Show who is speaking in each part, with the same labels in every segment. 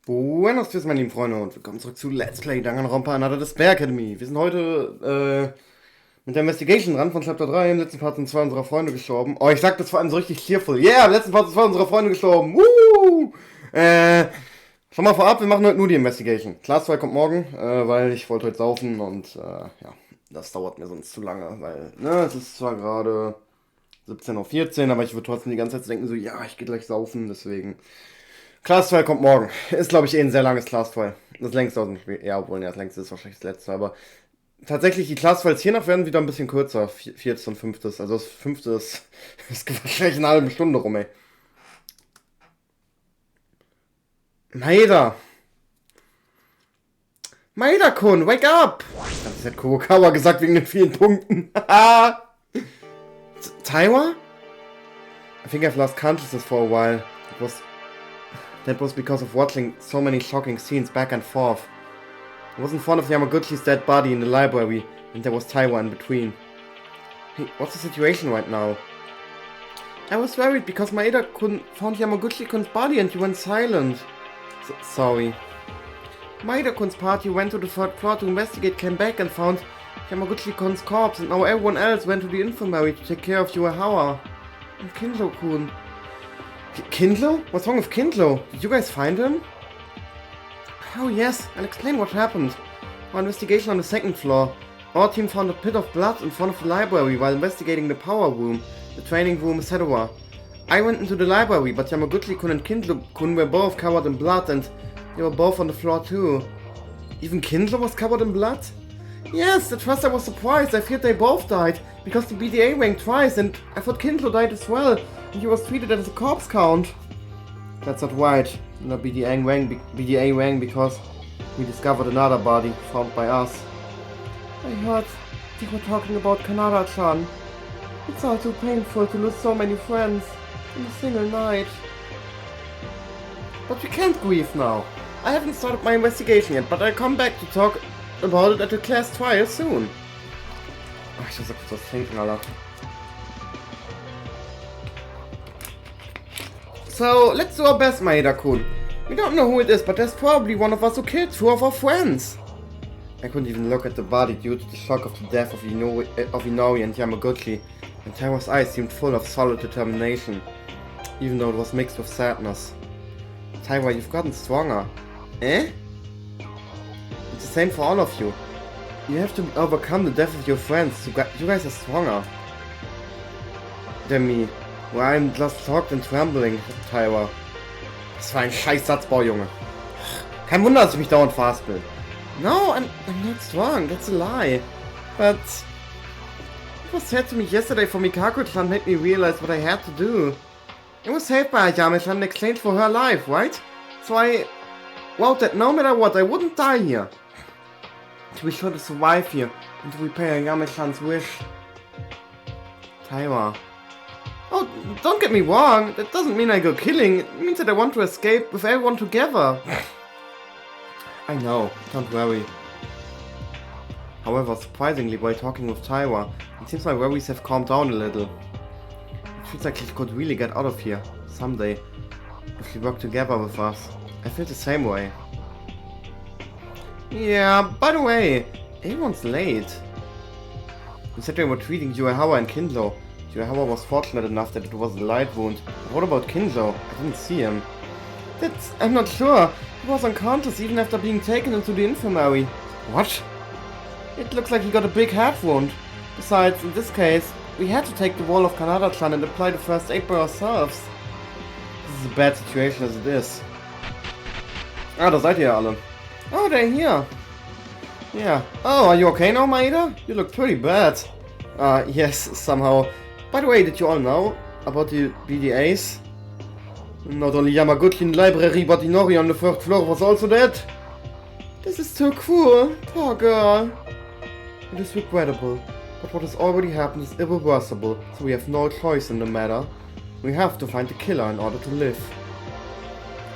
Speaker 1: Buenos, días, meine lieben Freunde, und willkommen zurück zu Let's Play Danganronpa Another Despair Academy. Wir sind heute mit der Investigation dran von Chapter 3. Im letzten Part sind zwei unserer Freunde gestorben. Oh, ich sag das vor allem so richtig cheerful. Yeah, im letzten Part sind zwei unserer Freunde gestorben. Woo! Schon mal vorab, wir machen heute nur die Investigation. Class 2 kommt morgen, weil ich wollte heute saufen und ja, das dauert mir sonst zu lange, weil, ne, es ist zwar gerade 17:14 Uhr, aber ich würde trotzdem die ganze Zeit denken, so, ja, ich gehe gleich saufen, deswegen. Class 2 kommt morgen. Ist, glaube ich, eh ein sehr langes Class 2. Das längste aus dem Spiel. Ja, obwohl, ja, das längste ist wahrscheinlich das letzte, aber tatsächlich die Class Files hier noch werden wieder ein bisschen kürzer. Viertes und fünftes. Also das fünfte ist, ist wahrscheinlich eine halbe Stunde rum, ey. Maeda! Maeda-kun, wake up! Das hat Kurokawa gesagt wegen den vielen Punkten. Taiwa? I think I've lost consciousness for a while. That was because of watching so many shocking scenes back and forth. I was in front of Yamaguchi's dead body in the library, and there was Taiwa in between. Hey, what's the situation right now? I was worried because Maeda-kun found Yamaguchi-kun's body and you went silent. Sorry. Maeda-kun's party went to the third floor to investigate, came back and found Yamaguchi-kun's corpse, and now everyone else went to the infirmary to take care of Yuehawa. And Kinzo-kun. Kindlo? What's wrong with Kindlo? Did you guys find him? Oh yes, I'll explain what happened. Our investigation on the second floor. Our team found a pit of blood in front of the library while investigating the power room, the training room, etc. I went into the library, but Yamaguchi-kun and Kindlo-kun were both covered in blood and they were both on the floor too. Even Kindlo was covered in blood? Yes, at first I was surprised. I feared they both died, because the BDA rang twice and I thought Kindlo died as well. He was treated as a corpse count. That's not right. No, BDA rang because we discovered another body found by us. I heard they were talking about Kanada-chan. It's all too painful to lose so many friends in a single night. But we can't grieve now. I haven't started my investigation yet, but I'll come back to talk about it at the class trial soon. Ach, ich muss da kurz was trinken, Alter. So, let's do our best, Maeda-kun. We don't know who it is, but there's probably one of us who killed two of our friends. I couldn't even look at the body due to the shock of the death of Inori and Yamaguchi, and Taiwa's eyes seemed full of solid determination, even though it was mixed with sadness. Taiwa, you've gotten stronger. Eh? It's the same for all of you. You have to overcome the death of your friends. You guys are stronger than me. Well, I'm just shocked and trembling, Taiwa. Das war ein scheiß Satzbau, Junge. Kein Wunder, dass ich mich dauernd verhaspel. No, I'm not strong. That's a lie. But what was said to me yesterday from Mikako-chan made me realize what I had to do. I was saved by Ayame-chan in exchange for her life, right? So I vowed that no matter what, I wouldn't die here. To be sure to survive here and to repay Ayame-chan's wish. Taiwa. Oh, don't get me wrong, that doesn't mean I go killing, it means that I want to escape with everyone together. I know, don't worry. However, surprisingly, while talking with Taiwa, it seems my worries have calmed down a little. It feels like she could really get out of here, someday, if she worked together with us. I feel the same way. Yeah, by the way, everyone's late. You said they were treating Yuehawa and Kindlo. Yuehawa was fortunate enough that it was a light wound. But what about Kindlo? I didn't see him. I'm not sure. He was unconscious even after being taken into the infirmary. What? It looks like he got a big head wound. Besides, in this case, we had to take the wall of Kanada-chan and apply the first aid by ourselves. This is a bad situation as it is. Ah, da seid ihr ja alle. Oh, they're here. Yeah. Oh, are you okay now, Maeda? You look pretty bad. Yes, somehow. By the way, did you all know about the BDAs? Not only Yamaguchi in the library, but Inori on the third floor was also dead. This is too cruel. Poor girl. It is regrettable, but what has already happened is irreversible, so we have no choice in the matter. We have to find the killer in order to live.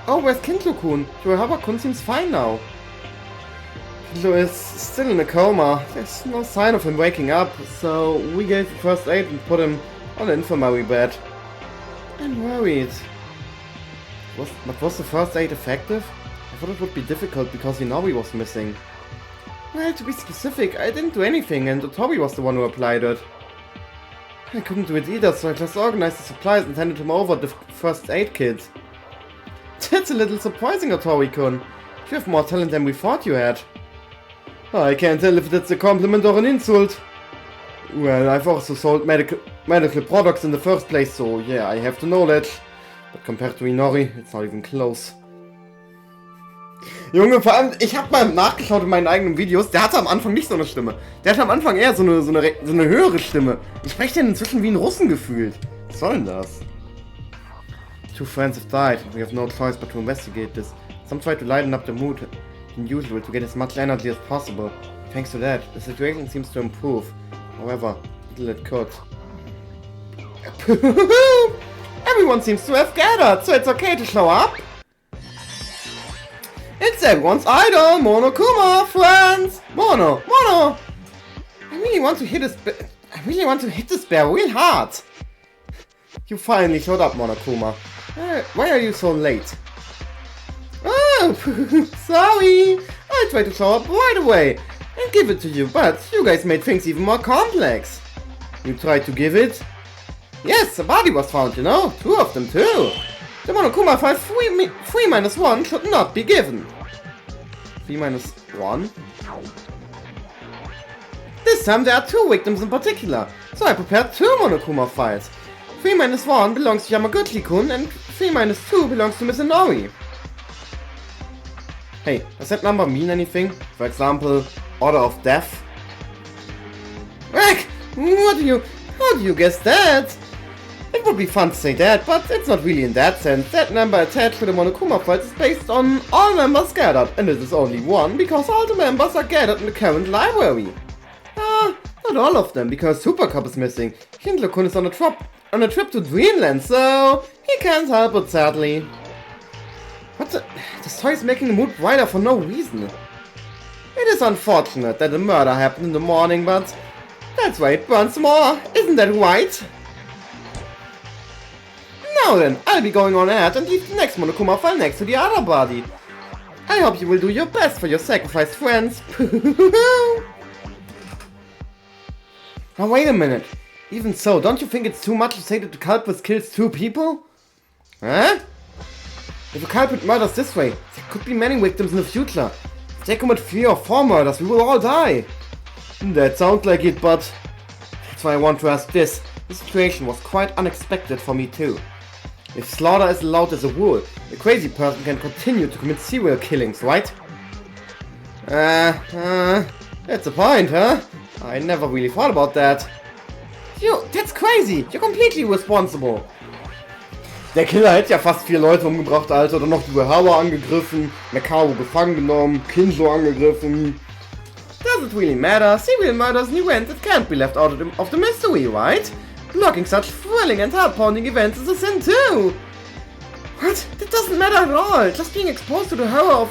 Speaker 1: Oh, where's Kindlo-kun? Yuehawa-kun seems fine now. Kindlo is still in a coma. There's no sign of him waking up, so we gave the first aid and put him on an infirmary bed. I'm worried. Was the first aid effective? I thought it would be difficult because Inori was missing. Well, to be specific, I didn't do anything and Otori was the one who applied it. I couldn't do it either, so I just organized the supplies and handed him over the first aid kit. That's a little surprising, Otori-kun. You have more talent than we thought you had. I can't tell if that's a compliment or an insult. Well, I've also sold medical products in the first place, so yeah, I have the knowledge. But compared to Inori, it's not even close. Junge, vor allem, ich habe mal nachgeschaut in meinen eigenen Videos, der hatte am Anfang nicht so eine Stimme. Der hatte am Anfang eher so eine höhere Stimme. Ich spreche den inzwischen wie ein Russen gefühlt. Was soll denn das? Two friends have died, and we have no choice but to investigate this. Some try to lighten up the mood than usual to get as much energy as possible. Thanks to that, the situation seems to improve. However, little it could. Everyone seems to have gathered, so it's okay to show up. It's everyone's idol, Monokuma, friends! Mono! I really want to hit this bear real hard. You finally showed up, Monokuma. Why are you so late? Oh, sorry! I tried to show up right away and give it to you, but you guys made things even more complex. You tried to give it? Yes, a body was found, you know? 2 of them too. The Monokuma file 3 minus 1 should not be given. 3 minus 1? This time there are 2 victims in particular, so I prepared 2 Monokuma files. 3 minus 1 belongs to Yamaguchi-kun and 3 minus 2 belongs to Miss Inori. Hey, does that number mean anything? For example, order of death? Heck, how do you guess that? It would be fun to say that, but it's not really in that sense. That number attached to the Monokuma files is based on all members gathered, and it is only 1 because all the members are gathered in the current library. Not all of them, because Super Cop is missing. Hindlo-kun is on a trip to Dreamland, so he can't help it, sadly. What the? This toy is making the mood brighter for no reason. It is unfortunate that the murder happened in the morning, but that's why it burns more, isn't that right? Now then, I'll be going on ahead and leave the next Monokuma file next to the other body. I hope you will do your best for your sacrificed friends. Now wait a minute. Even so, don't you think it's too much to say that the culprit kills 2 people? Huh? If a culprit murders this way, there could be many victims in the future. If they commit 3 or 4 murders, we will all die. That sounds like it, but that's why I want to ask this. This situation was quite unexpected for me too. If slaughter is allowed as a rule, a crazy person can continue to commit serial killings, right? That's a point, huh? I never really thought about that. That's crazy! You're completely responsible! Der Killer hätte ja fast 4 Leute umgebracht, Alter. Dann noch die Behörder angegriffen, Macao gefangen genommen, Kinzo angegriffen. Does it really matter? Serial murder is an event that can't be left out of the mystery, right? Blocking such thrilling and heart-pounding events is a sin too! What? That doesn't matter at all! Just being exposed to the horror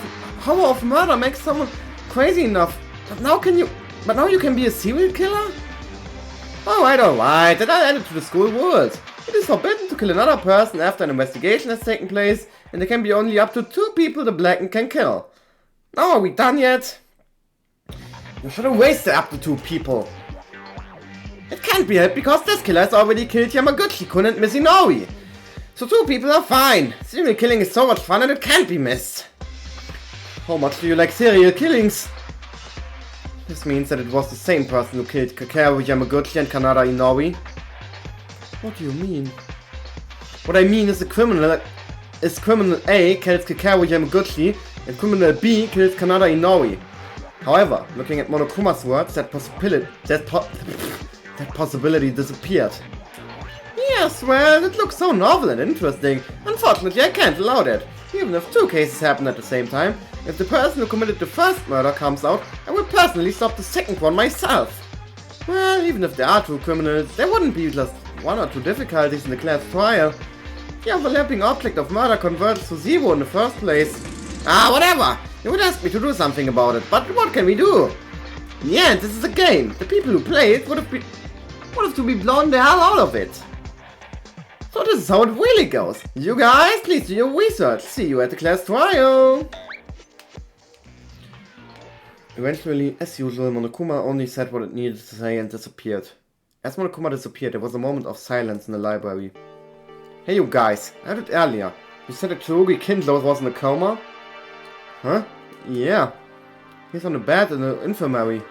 Speaker 1: of murder makes someone crazy enough. But now you can be a serial killer? Alright, that I added to the school rules. It is forbidden to kill another person after an investigation has taken place, and there can be only up to 2 people the Blackened can kill. Now are we done yet? You should have wasted up to 2 people. It can't be helped because this killer has already killed Yamaguchi-kun and Miss Inori. So 2 people are fine. Serial killing is so much fun and it can't be missed. How much do you like serial killings? This means that it was the same person who killed Kakeru Yamaguchi and Kanada Inori. What do you mean? What I mean is criminal A kills Kakeru Yamaguchi and criminal B kills Kanada Inori. However, looking at Monokuma's words, that possibility disappeared. Yes, well, it looks so novel and interesting. Unfortunately, I can't allow that. Even if 2 cases happen at the same time, if the person who committed the first murder comes out, I will personally stop the second one myself. Well, even if there are 2 criminals, there wouldn't be just 1 or 2 difficulties in the class trial. The overlapping object of murder converges to 0 in the first place. Whatever! You would ask me to do something about it, but what can we do? In the end, this is a game. The people who play it would have to be blown the hell out of it. So this is how it really goes. You guys, please do your research. See you at the class trial. Eventually, as usual, Monokuma only said what it needed to say and disappeared. As Monokuma disappeared, there was a moment of silence in the library. Hey you guys, I heard it earlier. You said that Tsurugi Kindlo was in a coma? Huh? Yeah. He's on the bed in the infirmary.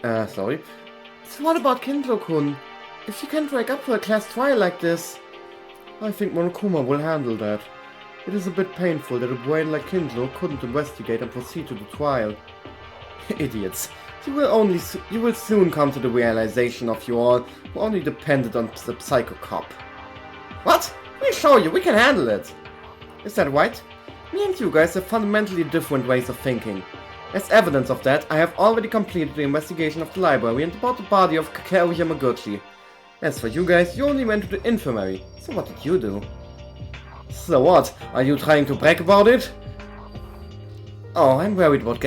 Speaker 1: Sorry. So what about Kindlo-kun? If you can't wake up for a class trial like this, I think Monokuma will handle that. It is a bit painful that a brain like Kindlo couldn't investigate and proceed to the trial. Idiots. You will soon come to the realization of you all who only depended on the psycho cop. What? We'll show you, we can handle it. Is that right? Me and you guys have fundamentally different ways of thinking. As evidence of that, I have already completed the investigation of the library and about the body of Kakeru Yamaguchi. As for you guys, you only went to the infirmary. So what did you do? So what? Are you trying to brag about it? Oh, I'm worried about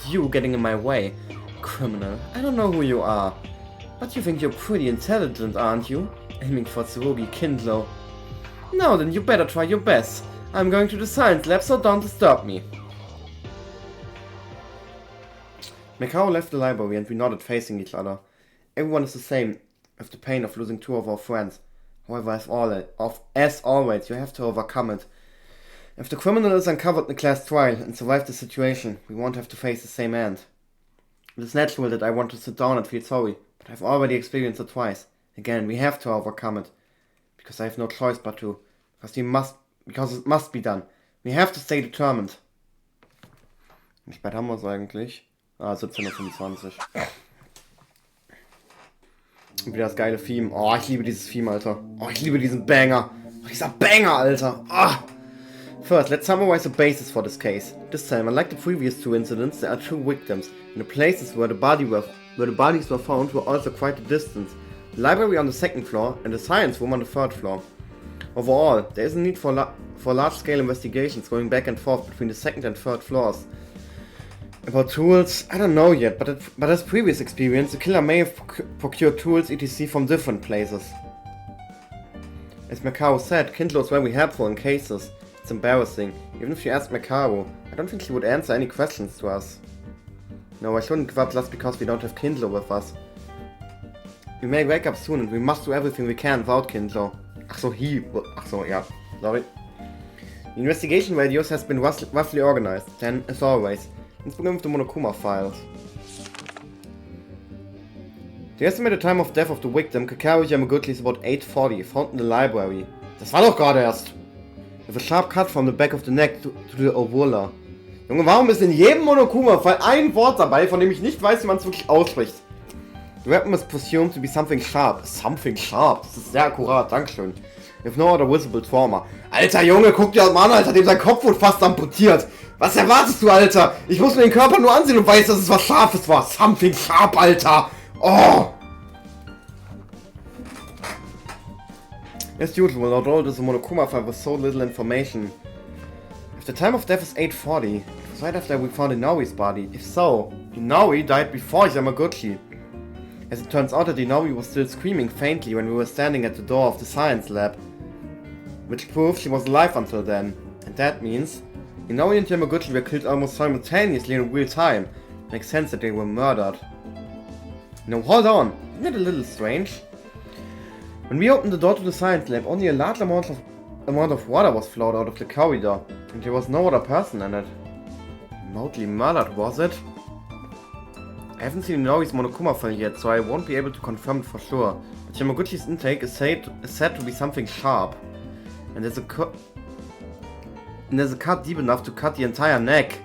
Speaker 1: you getting in my way. Criminal, I don't know who you are. But you think you're pretty intelligent, aren't you? Aiming for Tsurugi Kindlo. No, then you better try your best. I'm going to the science lab, so don't disturb me. Mikao left the library and we nodded facing each other. Everyone is the same, with the pain of losing two of our friends. However, as always, you have to overcome it. If the criminal is uncovered in the class trial and survives the situation, we won't have to face the same end. It is natural that I want to sit down and feel sorry, but I've already experienced it twice. Again, we have to overcome it. Because I have no choice but to. Because it must be done. We have to stay determined. Wie spät haben wir es eigentlich? 17:25 Uhr. Und wieder das geile Theme. Oh, ich liebe dieses Theme, Alter. Oh, ich liebe diesen Banger. Oh, dieser Banger, Alter. Ah. First, let's summarize the basis for this case. This time, unlike the previous two incidents, there are two victims, and the places where the bodies were found were also quite a distance. The library on the second floor and the science room on the third floor. Overall, there is a need for large-scale investigations going back and forth between the second and third floors. About tools, I don't know yet, but as previous experience, the killer may have procured tools etc. from different places. As Mikao said, Kindlo is very helpful in cases. It's embarrassing. Even if you ask Mikao, I don't think she would answer any questions to us. No, I shouldn't give up just because we don't have Kindlo with us. We may wake up soon and we must do everything we can without Kindlo. Yeah, sorry. The investigation radius has been roughly organized, then, as always. Let's begin with the Monokuma files. The estimated time of death of the victim, Kakeru Yamaguchi, is about 8:40, found in the library. Das war doch gerade erst! With a sharp cut from the back of the neck to the uvula. Junge, warum ist in jedem Monokuma-Fall ein Wort dabei, von dem ich nicht weiß, wie man es wirklich ausspricht? The weapon is presumed to be something sharp. Something sharp? Das ist sehr akkurat, dankeschön. With no other visible trauma. Alter Junge, guck dir das mal an, Alter, dem sein Kopf wurde fast amputiert. Was erwartest du, Alter? Ich muss mir den Körper nur ansehen und weiß, dass es was Scharfes war. Something sharp, Alter. Oh! As usual, although it is a Monokuma file with so little information. If the time of death is 8:40, it was right after we found Inouri's body. If so, Inouri died before Yamaguchi. As it turns out that Inouri was still screaming faintly when we were standing at the door of the science lab. Which proves she was alive until then. And that means Inouri and Yamaguchi were killed almost simultaneously in real time. Makes sense that they were murdered. No, hold on! Isn't that a little strange? When we opened the door to the science lab, only a large amount of water was flowed out of the corridor, and there was no other person in it. Remotely murdered, was it? I haven't seen Inouri's Monokuma file yet, so I won't be able to confirm it for sure. But Yamaguchi's intake is said to be something sharp. And there's a cut deep enough to cut the entire neck.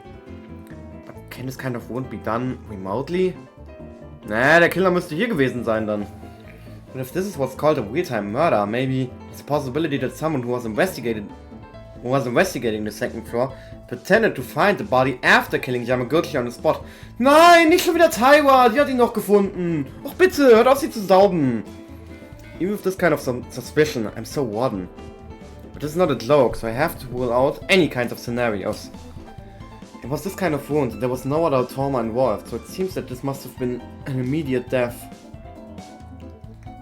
Speaker 1: But can this kind of wound be done remotely? Nah, der Killer müsste hier gewesen sein dann. But if this is what's called a real-time murder, maybe there's a possibility that someone who was investigating the second floor pretended to find the body after killing Yamaguchi on the spot. Nein, nicht schon wieder Taiwa, die hat ihn noch gefunden. Och bitte, hört auf sie zu saugen. Even with this kind of suspicion, I'm so warden. But this is not a joke, so I have to rule out any kinds of scenarios. It was this kind of wound, there was no other trauma involved, so it seems that this must have been an immediate death.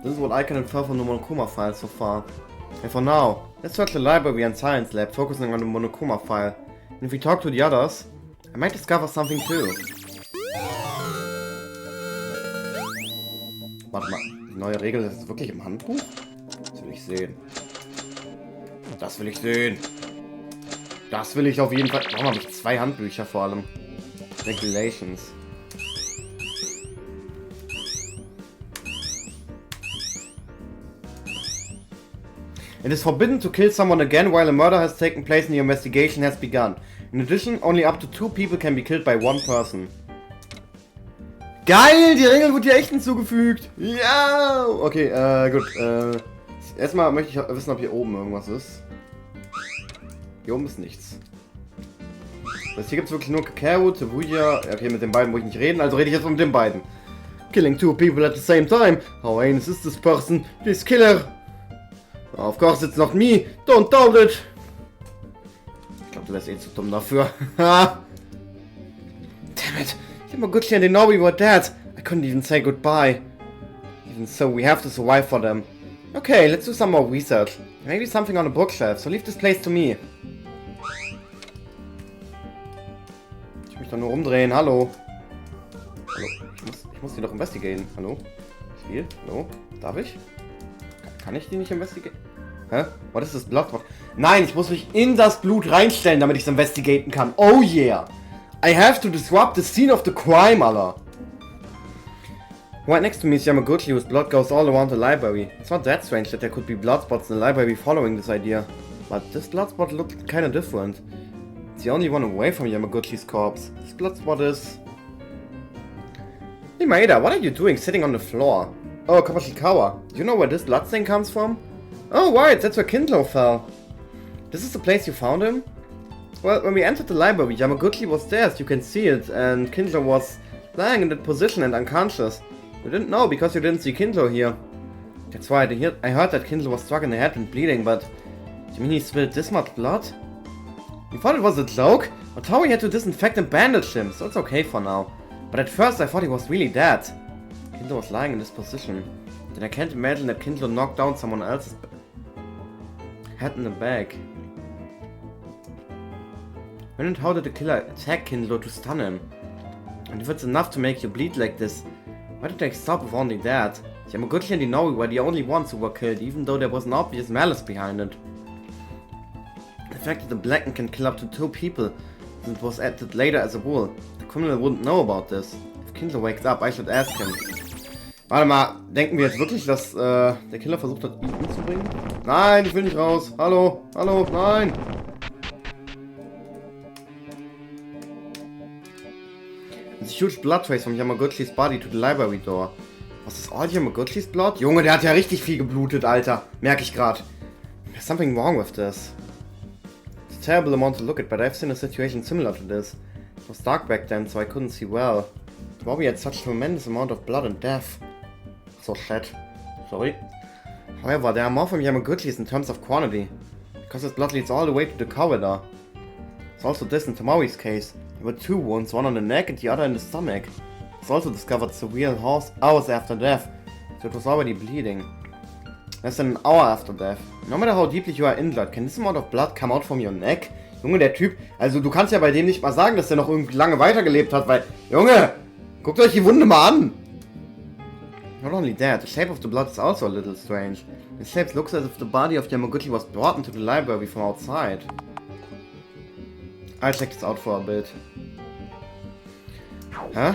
Speaker 1: This is what I can infer from the Monokuma file so far. And for now, let's search the library and science lab, focusing on the Monokuma file. And if we talk to the others, I might discover something too. Warte mal, die neue Regel ist wirklich im Handbuch? Das will ich sehen. Das will ich sehen. Das will ich auf jeden Fall. Warum habe ich 2 Handbücher vor allem? Regulations. It is forbidden to kill someone again while a murder has taken place and the investigation has begun. In addition, only up to 2 people can be killed by 1 person. Geil, die Regel wird hier echt hinzugefügt. Ja, okay, gut. Erstmal möchte ich wissen, ob hier oben irgendwas ist. Hier oben ist nichts. Das hier gibt es wirklich nur Kakao, Tebuya. Okay, mit den beiden muss ich nicht reden, also rede ich jetzt mit den beiden. Killing 2 people at the same time. How heinous is this person? This killer. Of course it's not me. Don't doubt it. Ich glaube, du wärst eh zu dumm dafür. Damn it. Kokichi and know we were dead. I couldn't even say goodbye. Even so, we have to survive for them. Okay, let's do some more research. Maybe something on the bookshelf, so leave this place to me. Ich muss mich doch nur umdrehen, hallo. Hallo, ich muss die doch investigaten. Hallo? Spiel? Hallo? Darf ich? Kann ich die nicht investigaten? Hä? What is this blood? Nein, ich muss mich in das Blut reinstellen, damit ich es investigaten kann. Oh yeah! I have to disrupt the scene of the crime, Allah. Right next to me is Yamaguchi, whose blood goes all around the library. It's not that strange that there could be blood spots in the library following this idea. But this blood spot looks kinda different. It's the only one away from Yamaguchi's corpse. This blood spot is... Hey Maeda, what are you doing sitting on the floor? Oh, Kabashikawa, do you know where this blood stain comes from? Oh right, that's where Kindlo fell. This is the place you found him? Well, when we entered the library, Yamaguchi was there, as you can see it, and Kindlo was lying in that position and unconscious. You didn't know because you didn't see Kindlo here. That's right, I heard that Kindlo was struck in the head and bleeding, but... You mean he spilled this much blood? You thought it was a joke? But how we had to disinfect and bandage him, so it's okay for now. But at first I thought he was really dead. Kindlo was lying in this position. Then I can't imagine that Kindlo knocked down someone else's head in the bag. When and how did the killer attack Kindlo to stun him? And if it's enough to make you bleed like this, why did they stop with only that? Yamaguchi and Inoue were the only ones who were killed, even though there was an obvious malice behind it. The fact that the Blacken can kill up to 2 people, and it was added later as a rule, the criminal wouldn't know about this. If Kindlo wakes up, I should ask him. Warte mal, denken wir jetzt wirklich, dass der Killer versucht hat, ihn umzubringen? Nein, ich will nicht raus. Hallo, hallo, nein. There's a huge blood trace from Yamaguchi's body to the library door. Was ist all Yamaguchi's blood? Junge, der hat ja richtig viel geblutet, Alter. Merke ich gerade. There's something wrong with this. It's a terrible amount to look at, but I've seen a situation similar to this. It was dark back then, so I couldn't see well. The body had such a tremendous amount of blood and death. So shit. Sorry. However, there are more from Yamaguchi's in terms of quantity. Because his blood leads all the way to the corridor. It's also this in Tamori's case. There were 2 wounds, one on the neck and the other in the stomach. It's also discovered severe hours after death, so it was already bleeding. Less than an hour after death. No matter how deeply you are injured, can this amount of blood come out from your neck? Junge, der Typ, also du kannst ja bei dem nicht mal sagen, dass der noch irgendwie lange weitergelebt hat, weil... Junge, guckt euch die Wunde mal an! Not only that, the shape of the blood is also a little strange. The shape looks as if the body of Yamaguchi was brought into the library from outside. I'll check this out for a bit. Huh?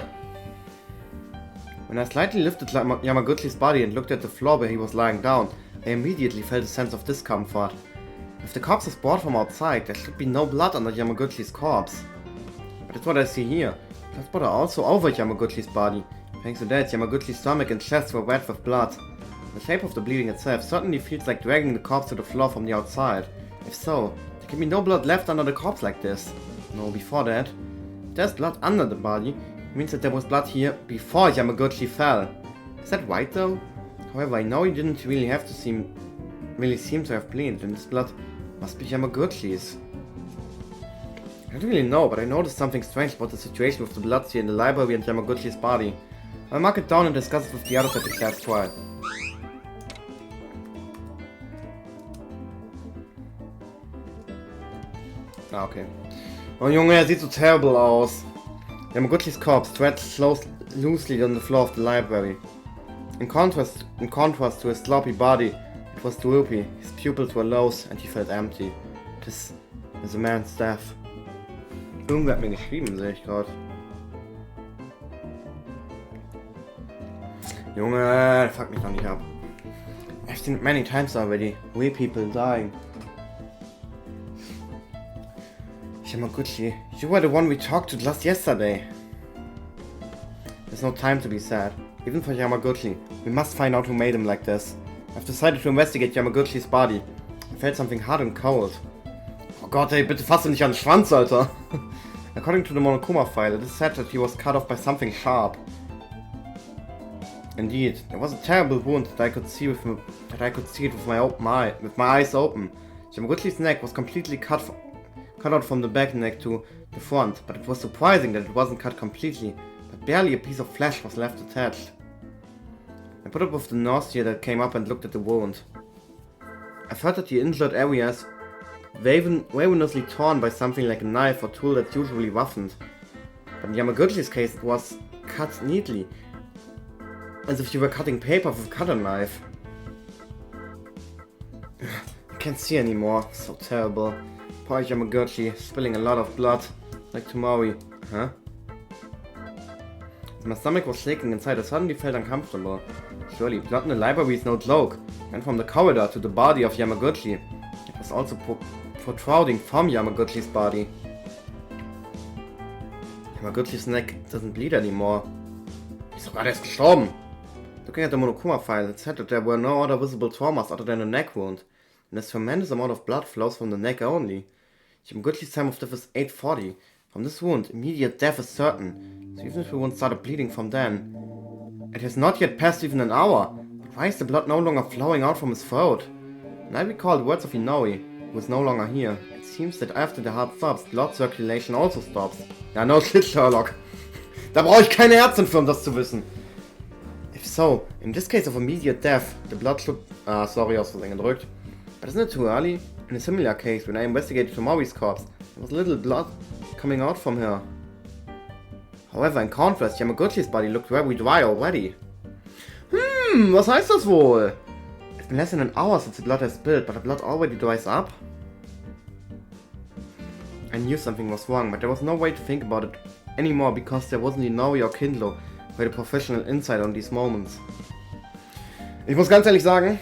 Speaker 1: When I slightly lifted Yamaguchi's body and looked at the floor where he was lying down, I immediately felt a sense of discomfort. If the corpse was brought from outside, there should be no blood under Yamaguchi's corpse. But that's what I see here. Blood spot are also over Yamaguchi's body. Thanks to that, Yamaguchi's stomach and chest were wet with blood. The shape of the bleeding itself certainly feels like dragging the corpse to the floor from the outside. If so, there can be no blood left under the corpse like this. No, before that. If there's blood under the body, it means that there was blood here before Yamaguchi fell. Is that right though? However, I know he didn't really seem to have bleeded, and this blood must be Yamaguchi's. I don't really know, but I noticed something strange about the situation with the blood here in the library and Yamaguchi's body. I'll mark it down and discuss it with the others at the class trial. Ah, okay. Oh Junge, er sieht so terrible aus. Yamaguchi's corpse stretched loosely on the floor of the library. In contrast to his sloppy body, it was droopy, his pupils were closed and he felt empty. This is a man's death. Irgendwer hat mir geschrieben, sehe ich gerade. Junge, fuck mich doch nicht ab. I've seen it many times already. We people dying. Yamaguchi, you were the one we talked to just yesterday. There's no time to be sad. Even for Yamaguchi. We must find out who made him like this. I've decided to investigate Yamaguchi's body. I felt something hard and cold. Oh Gott, ey, bitte fass ihn nicht an den Schwanz, Alter. According to the Monokuma file, it is said that he was cut off by something sharp. Indeed, there was a terrible wound that I could see it with my eyes open. Yamaguchi's neck was completely cut out from the back neck to the front, but it was surprising that it wasn't cut completely, but barely a piece of flesh was left attached. I put up with the nausea that came up and looked at the wound. I thought that the injured areas ravenously torn by something like a knife or tool that's usually roughened, but in Yamaguchi's case it was cut neatly, as if you were cutting paper with a cutter knife. I can't see anymore, so terrible. Poor Yamaguchi, spilling a lot of blood, like Tomori. Huh? As my stomach was shaking inside, I suddenly felt uncomfortable. Surely, blood in the library is no joke. Went from the corridor to the body of Yamaguchi. It was also protruding from Yamaguchi's body. Yamaguchi's neck doesn't bleed anymore. He's sogar erst gestorben. Looking at the Monokuma file, it said that there were no other visible traumas other than a neck wound, and a tremendous amount of blood flows from the neck only. Yamaguchi's time of death is 8:40. From this wound, immediate death is certain, so even if the wound started bleeding from then. It has not yet passed even an hour, but why is the blood no longer flowing out from his throat? And I recall the words of Inoue, who is no longer here. It seems that after the heart stops, blood circulation also stops. Ja, no shit, Sherlock. Da brauche ich keine Ärztin für, um das zu wissen. If so, in this case of immediate death, the blood should... sorry, aus Versehen gedrückt. But isn't it too early? In a similar case, when I investigated Tomori's corpse, there was little blood coming out from her. However, in contrast, Yamaguchi's body looked very dry already. Was heißt das wohl? It's been less than an hour since the blood has spilled, but the blood already dries up? I knew something was wrong, but there was no way to think about it anymore because there wasn't Inoue or Kindlo who had a professional insight on these moments. Ich muss ganz ehrlich sagen,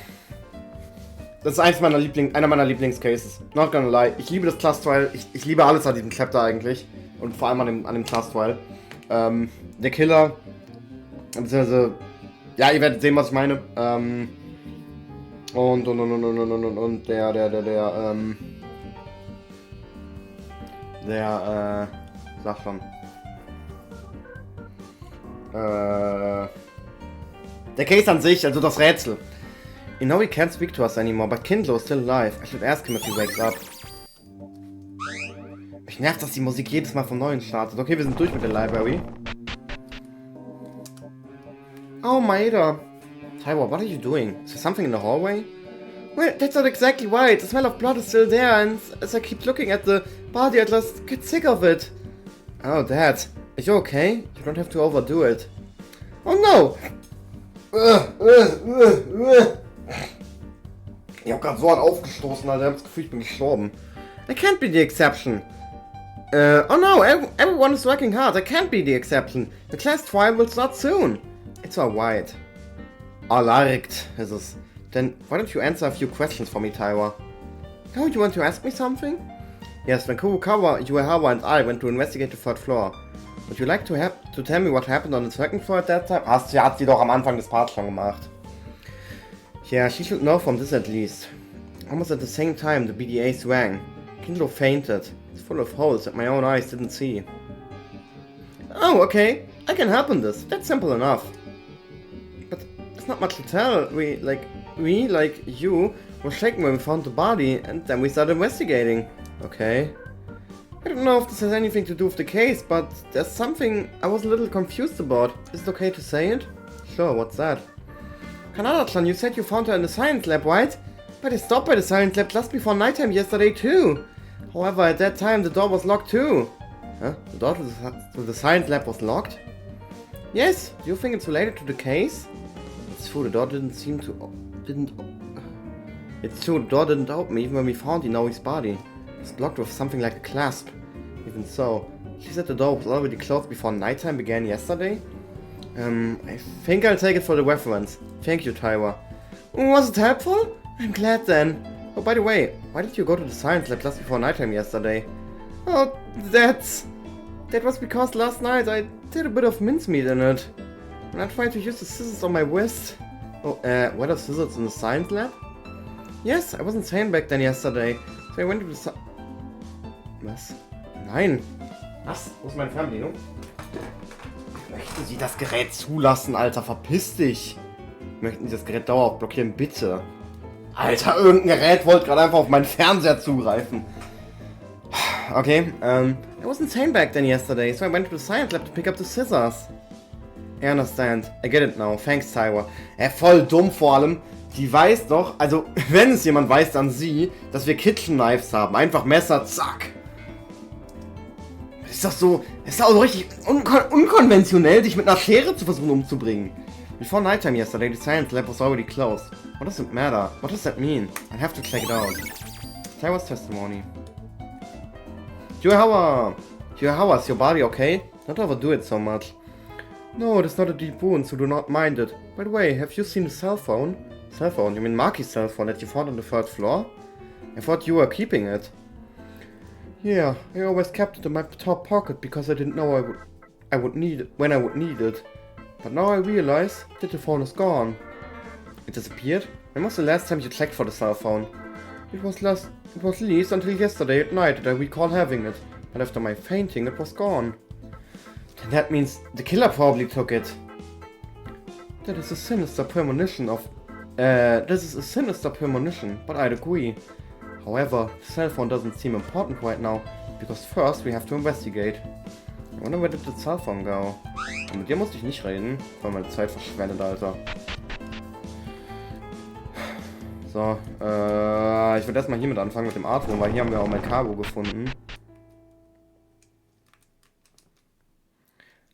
Speaker 1: das ist einer meiner Lieblingscases. Not gonna lie. Ich liebe das Class Trial. Ich liebe alles an diesem Chapter eigentlich. Und vor allem an dem Class Trial. Der Killer, beziehungsweise, ja, ihr werdet sehen, was ich meine. Und sag schon. Der Case an sich, also das Rätsel. Inoue can't speak to us anymore, but Kindlo is still alive. I should ask him if he wakes up. Mich nervt, dass die Musik jedes Mal von Neuem startet. Okay, wir sind durch mit der Library. Oh, Maeda. Taiwa, what are you doing? Is there something in the hallway? Well, that's not exactly right. The smell of blood is still there, and as I keep looking at the body, I just get sick of it. Oh, Dad. Are you okay? You don't have to overdo it. Oh, no! Ich hab grad so hart aufgestoßen, Alter. Ich hab das Gefühl, ich bin gestorben. I can't be the exception. Oh no, everyone is working hard. I can't be the exception. The class trial will start soon. It's alright. Alright, is es. Then why don't you answer a few questions for me, Taiwa? Oh, you want to ask me something? Yes, when Kurokawa, Uehara and I went to investigate the third floor. Would you like to tell me what happened on the second floor at that time? Hat sie doch am Anfang des Parts schon gemacht. Yeah, she should know from this at least. Almost at the same time, the BDAs rang. Kindlo fainted. It's full of holes that my own eyes didn't see. Oh, okay. I can help on this. That's simple enough. But there's not much to tell. We, like you, were shaken when we found the body, and then we started investigating. Okay. I don't know if this has anything to do with the case, but there's something I was a little confused about. Is it okay to say it? Sure, what's that? Kanada-chan, you said you found her in the science lab, right? But I stopped by the science lab just before nighttime yesterday too. However, at that time the door was locked too. Huh? The door to the science lab was locked? Yes, do you think it's related to the case? It's true, the door It's true, the door didn't open even when we found Inoi's body. It's blocked with something like a clasp. Even so, she said the door was already closed before nighttime began yesterday? I think I'll take it for the reference. Thank you, Tyra. Was it helpful? I'm glad then. Oh, by the way, why did you go to the science lab just before nighttime yesterday? Oh, that was because last night I did a bit of mincemeat in it. When I tried to use the scissors on my wrist. Oh, were there scissors in the science lab? Yes, I wasn't sane back then yesterday, so I went to the Was? Nein. Was? Wo ist meine Fernbedienung? Möchten Sie das Gerät zulassen, Alter? Verpiss dich! Möchten Sie das Gerät dauerhaft blockieren? Bitte! Alter, irgendein Gerät wollte gerade einfach auf meinen Fernseher zugreifen. Okay, I wasn't sane back then yesterday, so I went to the science lab to pick up the scissors. I understand. I get it now. Thanks, Tyra. Voll dumm vor allem. Die weiß doch, also wenn es jemand weiß, dann sie, dass wir Kitchen Knives haben. Einfach Messer, zack. Ist doch so, ist doch so richtig unkonventionell, dich mit einer Schere zu versuchen umzubringen. Before nighttime yesterday, the science lab was already closed. What does it matter? What does that mean? I have to check it out. Tyra's testimony. How is your body okay? Don't overdo it so much. No, it is not a deep wound, so do not mind it. By the way, have you seen the cell phone? Cell phone? You mean Marky's cell phone that you found on the third floor? I thought you were keeping it. Yeah, I always kept it in my top pocket because I didn't know I would need it when I would need it. But now I realize that the phone is gone. It disappeared? When was the last time you checked for the cell phone? It was leased until yesterday at night that I recall having it. But after my fainting, it was gone. Then that means the killer probably took it. That is a sinister premonition, but I'd agree. However, the cell phone doesn't seem important right now, because first we have to investigate. I wonder where did the cell phone go? Und mit dir musste ich nicht reden, weil meine Zeit verschwendet, Alter. So, ich würde erstmal hiermit anfangen mit dem Artroom, weil hier haben wir auch mein Cargo gefunden.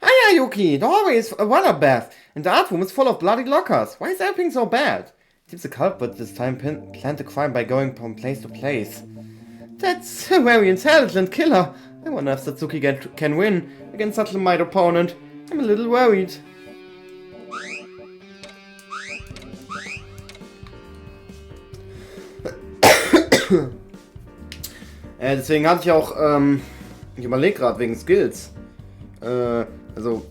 Speaker 1: Hiya, Yuki! The hallway is a water bath, and the art room is full of bloody lockers. Why is everything so bad? Seems the culprit this time planned the crime by going from place to place. That's a very intelligent killer. I wonder if Satsuki can win against such a mighty opponent. I'm a little worried. Deswegen hatte ich auch, ich überlege gerade wegen Skills. Also,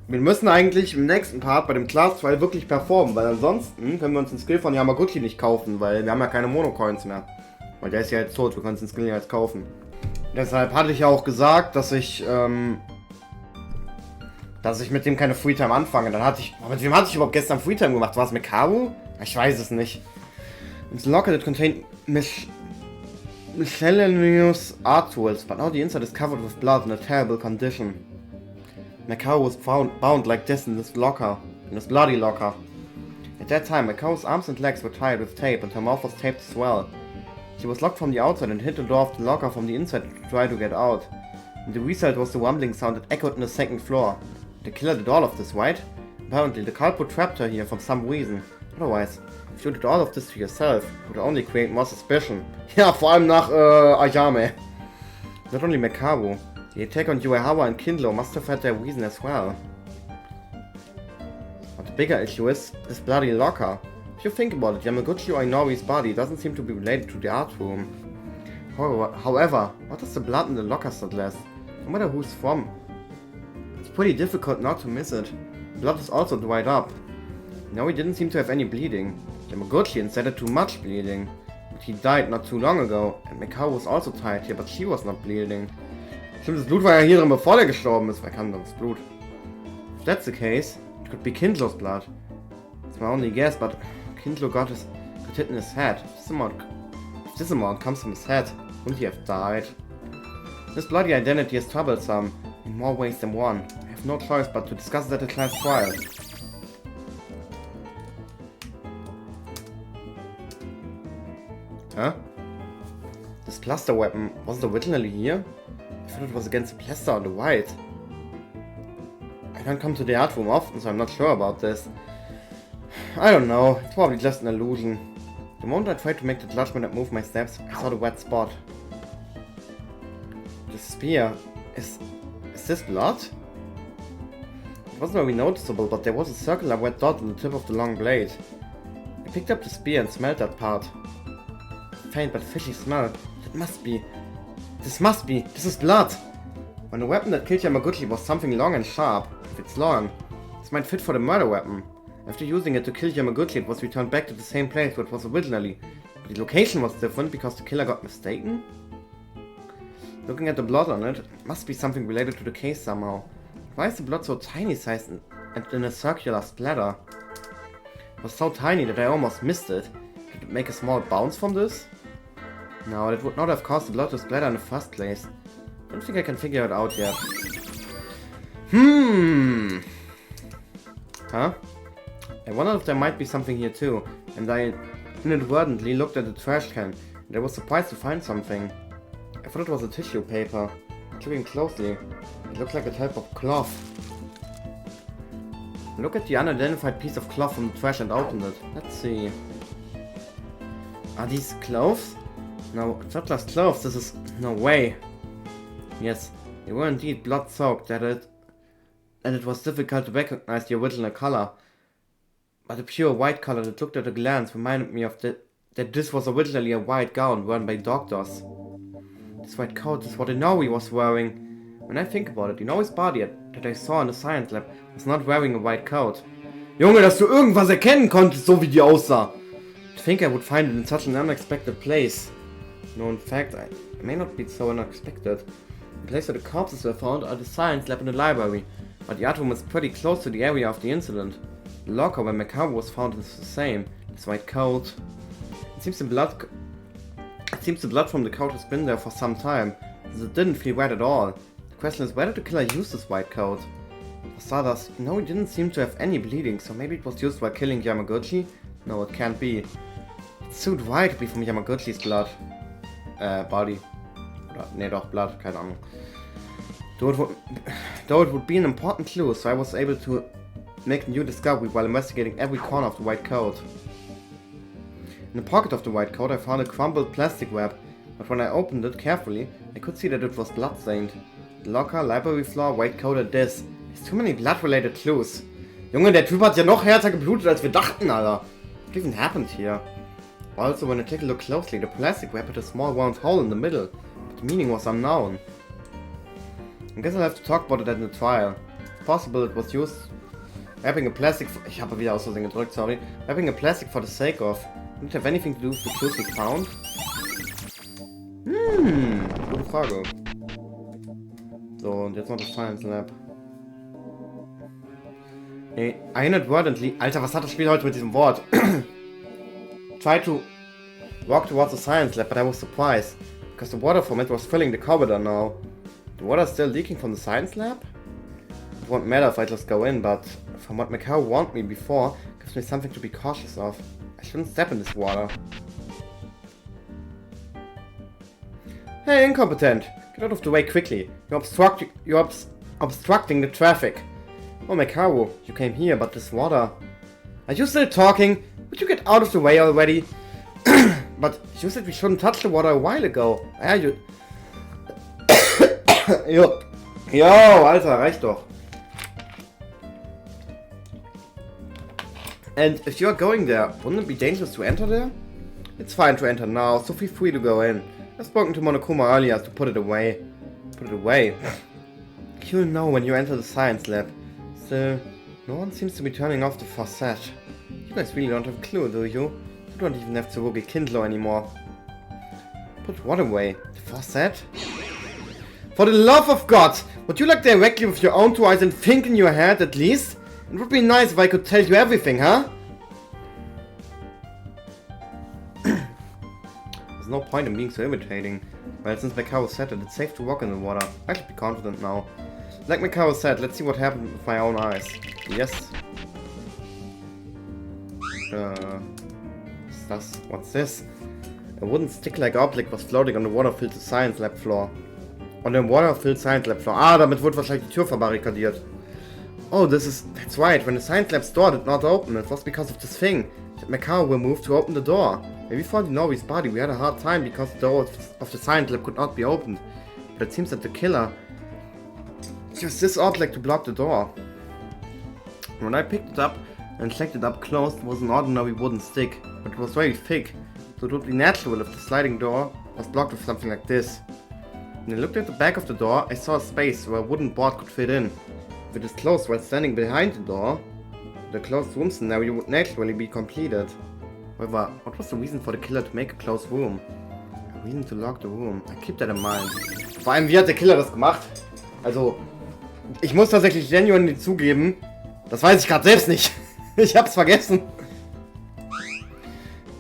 Speaker 1: wir müssen eigentlich im nächsten Part bei dem Class 2 wirklich performen, weil ansonsten können wir uns den Skill von Yamaguchi nicht kaufen, weil wir haben ja keine Mono-Coins mehr. Weil der ist ja jetzt tot, wir können uns den Skill ja jetzt kaufen. Deshalb hatte ich ja auch gesagt, dass ich mit dem keine Freetime anfange. Dann hatte ich, mit wem hatte ich überhaupt gestern Freetime gemacht? War es mit Karu? Ich weiß es nicht. It's a locker that contained miscellaneous art tools, but now the inside is covered with blood in a terrible condition. Macau was bound like this in this locker, in this bloody locker. At that time, Macau's arms and legs were tied with tape and her mouth was taped as well. She was locked from the outside and hit the door of the locker from the inside to try to get out. And the result was the rumbling sound that echoed on the second floor. The killer did all of this, right? Apparently, the culprit trapped her here for some reason. Otherwise, if you did all of this to yourself, it would only create more suspicion. Ja, vor allem nach Ayame. Not only Makaru, the attack on Yuehawa and Kindlo must have had their reason as well. But the bigger issue is this bloody locker. If you think about it, Yamaguchi or Inori's body doesn't seem to be related to the art room. However, what does the blood in the locker suggest? No matter who's from, it's pretty difficult not to miss it. Blood is also dried up. Inori didn't seem to have any bleeding. Yamaguchi instead had too much bleeding. But he died not too long ago, and Mikao was also tied here, but she was not bleeding. Stimmt, das Blut war ja hier drin, bevor der gestorben ist. Wer kann sonst Blut? If that's the case, it could be Kindlo's blood. It's my only guess, but Kindlo got hit in his head. If this amount comes from his head, wouldn't he have died? This bloody identity is troublesome, in more ways than one. I have no choice but to discuss that at class trial. Huh? This plaster weapon wasn't originally here? I thought it was against the plaster on the white. I don't come to the art room often, so I'm not sure about this. I don't know, it's probably just an illusion. The moment I tried to make the judgment and move my steps, I saw the wet spot. The spear. Is this blood? It wasn't very noticeable, but there was a circular wet dot on the tip of the long blade. I picked up the spear and smelled that part. Faint but fishy smell. That must be... This is blood! When the weapon that killed Yamaguchi was something long and sharp, if it's long, this might fit for the murder weapon. After using it to kill Yamaguchi, it was returned back to the same place where it was originally. But the location was different because the killer got mistaken? Looking at the blood on it, it must be something related to the case somehow. Why is the blood so tiny sized and in a circular splatter? It was so tiny that I almost missed it. Did it make a small bounce from this? No, it would not have caused the blood to splatter in the first place. I don't think I can figure it out yet. Huh? I wondered if there might be something here too, and I inadvertently looked at the trash can, and I was surprised to find something. I thought it was a tissue paper. Looking closely, it looks like a type of cloth. Look at the unidentified piece of cloth from the trash and open it. Let's see. Are these clothes? No, it's not just clothes, this is... no way. Yes, they were indeed blood-soaked, and it was difficult to recognize the original color. But the pure white color that looked at a glance reminded me of that this was originally a white gown worn by doctors. This white coat is what Inoue was wearing. When I think about it, Inoue's body that I saw in the science lab was not wearing a white coat. Junge, dass du irgendwas erkennen konntest, so wie die aussah! I think I would find it in such an unexpected place. No, in fact, it may not be so unexpected. The place where the corpses were found are the science lab and the library, but the art room is pretty close to the area of the incident. The locker where Makaru was found is the same. This white coat. It seems the blood from the coat has been there for some time, as it didn't feel wet at all. The question is, where did the killer use this white coat? For starters, he didn't seem to have any bleeding, so maybe it was used while killing Yamaguchi? No, it can't be. It's too dry to be from Yamaguchi's blood. Body. Oder, nee, doch, blood, keine Ahnung. Though it would be an important clue, so I was able to make a new discovery while investigating every corner of the white coat. In the pocket of the white coat I found a crumpled plastic wrap, but when I opened it carefully, I could see that it was blood-stained. The locker, library floor, white coat and this. There's too many blood-related clues. Junge, der Typ hat ja noch härter geblutet, als wir dachten, Alter. What even happened here? Also, when I take a look closely, the plastic wrap had a small round hole in the middle, but the meaning was unknown. I guess I'll have to talk about it at the trial. It's possible it was used... Wrapping a plastic... Ich habe wieder aus Versehen gedrückt, sorry. Wrapping a plastic for the sake of... Didn't have anything to do with the clues we found? Gute Frage. So, und jetzt noch das Science Lab. Ey, inadvertently... Alter, was hat das Spiel heute mit diesem Wort? Try to walk towards the science lab, but I was surprised, because the water from it was filling the corridor now. The water is still leaking from the science lab? It won't matter if I just go in, but from what Makaru warned me before, gives me something to be cautious of. I shouldn't step in this water. Hey, incompetent! Get out of the way quickly. You're obstructing the traffic. Oh, Makaru, you came here, but this water... Are you still talking? Would you get out of the way already? But you said we shouldn't touch the water a while ago. Yeah, you... Yo, Alter, reicht doch. And if you're going there, wouldn't it be dangerous to enter there? It's fine to enter now, so feel free to go in. I've spoken to Monokuma earlier to put it away. Put it away? You'll know when you enter the science lab. Still, no one seems to be turning off the faucet. You guys really don't have a clue, do you? You don't even have Tsurugi Kindlo anymore. Put what away? The faucet? For the love of God! Would you look directly with your own two eyes and think in your head at least? It would be nice if I could tell you everything, huh? There's no point in being so irritating. Well, since Makaru said that it's safe to walk in the water, I should be confident now. Like Makaru said, let's see what happened with my own eyes. Yes. What's this? A wooden stick-like object was floating on the water-filled science lab floor. On the water-filled science lab floor. Ah, damit wurde wahrscheinlich die Tür verbarrikadiert. Oh, that's right. When the science lab's door did not open, it was because of this thing that my car will move to open the door. When we found Inouri's body, we had a hard time because the door of the science lab could not be opened. But it seems that the killer used this object to block the door. When I picked it up and checked it up close, it was an ordinary wooden stick, but it was very thick, so it would be natural if the sliding door was blocked with something like this. When I looked at the back of the door, I saw a space where a wooden board could fit in. If it is closed while standing behind the door, the closed room scenario would naturally be completed. However, what was the reason for the killer to make a closed room? A reason to lock the room. I keep that in mind. Vor allem, wie hat der Killer das gemacht? Also, ich muss tatsächlich genuinely zugeben, das weiß ich gerade selbst nicht. Ich hab's vergessen.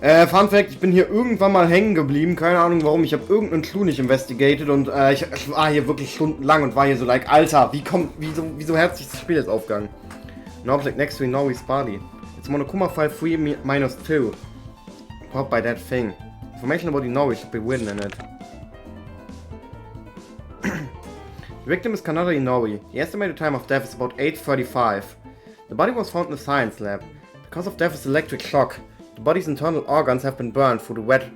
Speaker 1: Fun Fact, ich bin hier irgendwann mal hängen geblieben, keine Ahnung warum, ich habe irgendeinen Clou nicht investigated und ich war hier wirklich stundenlang und war hier so like, Alter, wieso herzlich das Spiel jetzt aufgegangen? An object next to Inouri's body. It's Monokuma file 3-2. Popped by that thing. Information about Inori should be written in it. The victim is Kanada Inori. The estimated time of death is about 8:35. The body was found in the science lab. Because of death's electric shock, the body's internal organs have been burned through the wet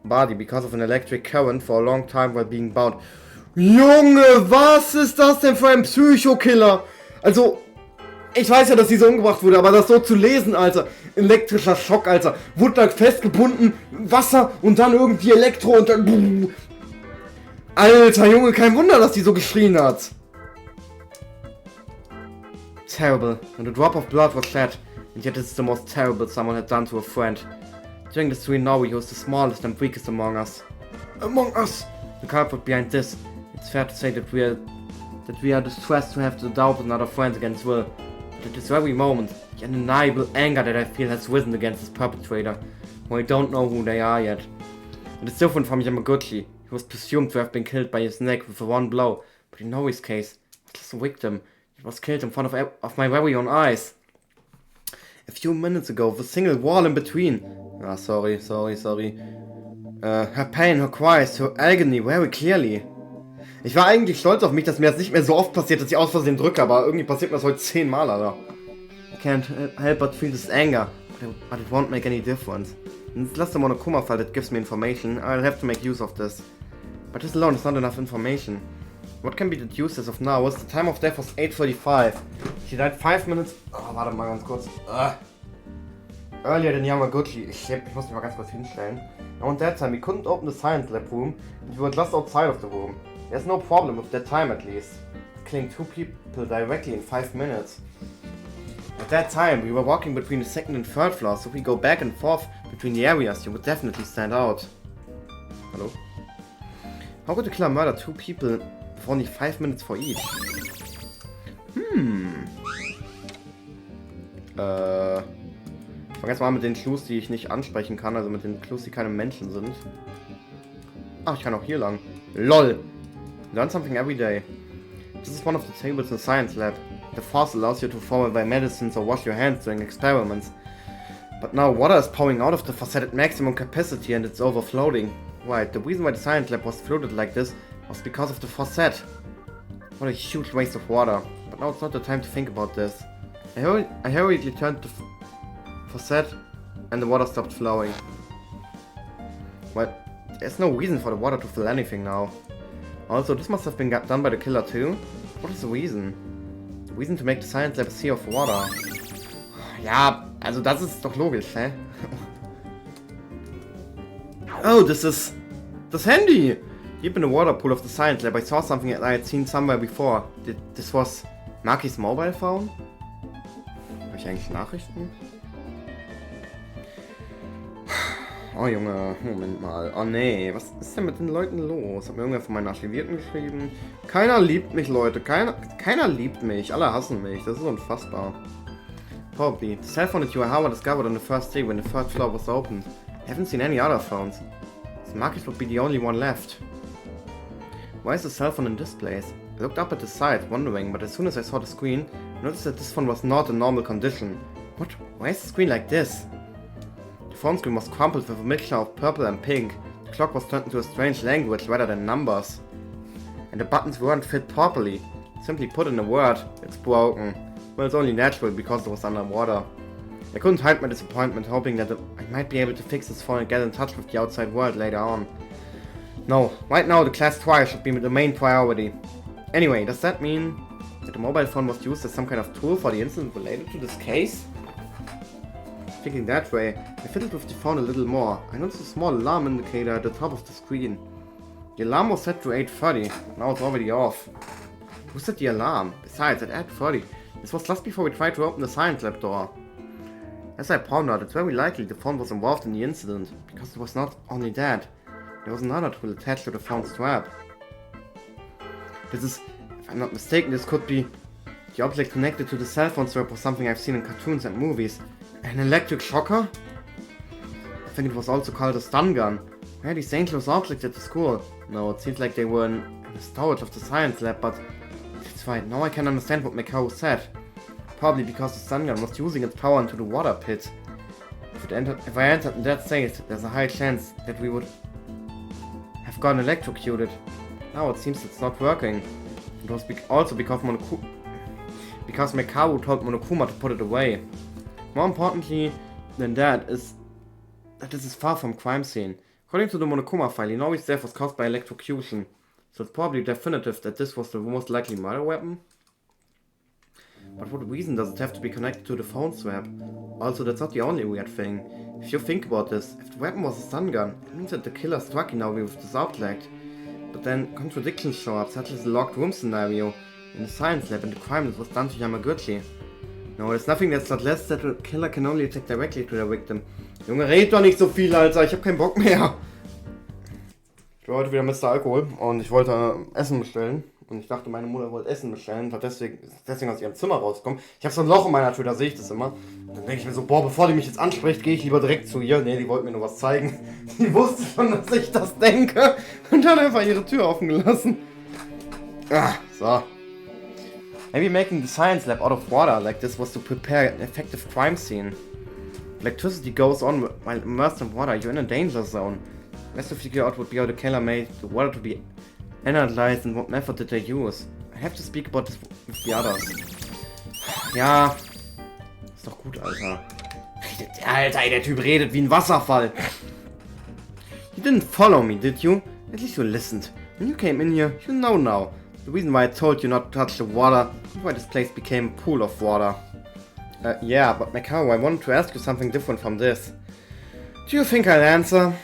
Speaker 1: body because of an electric current for a long time while being bound. Junge, was ist das denn für ein Psychokiller? Also, ich weiß ja, dass sie so umgebracht wurde, aber das so zu lesen, Alter. Elektrischer Schock, Alter. Wurde da festgebunden, Wasser und dann irgendwie Elektro und dann... Alter, Junge, kein Wunder, dass die so geschrien hat. Terrible. And a drop of blood was shed. And yet it's the most terrible someone had done to a friend. Doing this to Inori, who is the smallest and weakest among us. Among us! The culprit behind this. It's fair to say that we are distressed to have to doubt another friend against will. But at this very moment, the undeniable anger that I feel has risen against this perpetrator, who I don't know who they are yet. It is different from Yamaguchi. He was presumed to have been killed by his neck with a one blow, but in Nori's case, it was the victim. It was killed in front of my very own eyes. A few minutes ago, with a single wall in between. Ah, sorry. Her pain, her cries, her agony, very clearly. Ich war eigentlich stolz auf mich, dass mir das nicht mehr so oft passiert, dass ich aus Versehen drücke, aber irgendwie passiert mir das heute 10 Mal, Alter. I can't help but feel this anger, but it won't make any difference. And it's just the Monokuma file that gives me information. I'll have to make use of this. But this alone is not enough information. What can be deduced as of now is the time of death was 8:35. She died 5 minutes... Oh, warte mal ganz kurz. Earlier than Yamaguchi. Ich muss mich mal ganz kurz hinstellen. Now at that time we couldn't open the science lab room and we were just outside of the room. There's no problem with that time at least. Killing 2 people directly in 5 minutes. At that time we were walking between the second and third floors, so if we go back and forth between the areas you would definitely stand out. Hello? How could the killer murder 2 people with only 5 minutes for each? Ich fange jetzt mal mit den Clues, die ich nicht ansprechen kann, also mit den Clues, die keine Menschen sind. Ach, ich kann auch hier lang. LOL! Learn something every day. This is one of the tables in the science lab. The force allows you to throw away medicines or wash your hands during experiments. But now water is pouring out of the faucet at maximum capacity and it's overflowing. Right, the reason why the science lab was flooded like this was because of the faucet. What a huge waste of water. But now it's not the time to think about this. I hurriedly turned the faucet and the water stopped flowing. Well, there's no reason for the water to fill anything now. Also, this must have been done by the killer too. What is the reason? The reason to make the science lab a sea of water. Ja, also das ist doch logisch, hä? Oh, this is... das Handy! Deep in the water pool of the science lab, I saw something that I had seen somewhere before. This was Makis mobile phone? Habe ich eigentlich Nachrichten? Oh Junge, Moment mal. Oh nee, was ist denn mit den Leuten los? Hat mir irgendwer von meinen Archivierten geschrieben? Keiner liebt mich, Leute. Keiner liebt mich. Alle hassen mich. Das ist unfassbar. Probably. The cell phone that you and Howard discovered on the first day when the third floor was opened. I haven't seen any other phones. So Marcus would be the only one left. Why is the cell phone in this place? I looked up at the side, wondering, but as soon as I saw the screen, I noticed that this phone was not in normal condition. What? Why is the screen like this? The phone screen was crumpled with a mixture of purple and pink. The clock was turned into a strange language rather than numbers. And the buttons weren't fit properly. Simply put in a word, it's broken. Well, it's only natural because it was underwater. I couldn't hide my disappointment, hoping that I might be able to fix this phone and get in touch with the outside world later on. No, right now the class trial should be the main priority. Anyway, does that mean that the mobile phone was used as some kind of tool for the incident related to this case? Thinking that way, I fiddled with the phone a little more. I noticed a small alarm indicator at the top of the screen. The alarm was set to 8:30, now it's already off. Who set the alarm? Besides, at 8:30, this was just before we tried to open the science lab door. As I pondered, it's very likely the phone was involved in the incident, because it was not only that, there was another tool attached to the phone's strap. This is, if I'm not mistaken, this could be the object connected to the cell phone strap or something I've seen in cartoons and movies. An electric shocker? I think it was also called a stun gun. Where are these dangerous objects at the school? No, it seems like they were in the storage of the science lab, but that's right, now I can understand what Mikao said. Probably because the stun gun was using its power into the water pit. If I entered in that state, there's a high chance that we would have gotten electrocuted. Now it seems it's not working. It was also because Mikao told Monokuma to put it away. More importantly than that is that this is far from crime scene. According to the Monokuma file, Inori's death was caused by electrocution. So it's probably definitive that this was the most likely murder weapon. But what reason does it have to be connected to the phone strap? Also, that's not the only weird thing. If you think about this, if the weapon was a stun gun, it means that the killer struck Inori with this object. But then contradictions show up, such as the locked room scenario in the science lab and the crime that was done to Yamaguchi. No, there's nothing that suggests that the killer can only attack directly to their victim. Junge, red doch nicht so viel, Alter, ich hab keinen Bock mehr. Ich war heute wieder Mr. Alkohol und ich wollte Essen bestellen. Und ich dachte, meine Mutter wollte Essen bestellen, hat deswegen aus ihrem Zimmer rausgekommen. Ich habe so ein Loch in meiner Tür, da sehe ich das immer. Und dann denke ich mir so, boah, bevor die mich jetzt anspricht, gehe ich lieber direkt zu ihr. Nee, die wollte mir nur was zeigen. Die wusste schon, dass ich das denke. Und hat einfach ihre Tür offen gelassen. Ah, so. Maybe making the science lab out of water like this was to prepare an effective crime scene. Electricity goes on while immersed in water, you're in a danger zone. Best to figure out would be how the killer made the water to be analyzed and what method did they use. I have to speak about this with the others. Ja, ist doch gut, Alter. Alter, der Typ redet wie ein Wasserfall. You didn't follow me, did you? At least you listened. When you came in here, you know now. The reason why I told you not to touch the water, and why this place became a pool of water. Yeah, but Mikao, I wanted to ask you something different from this. Do you think I'll answer?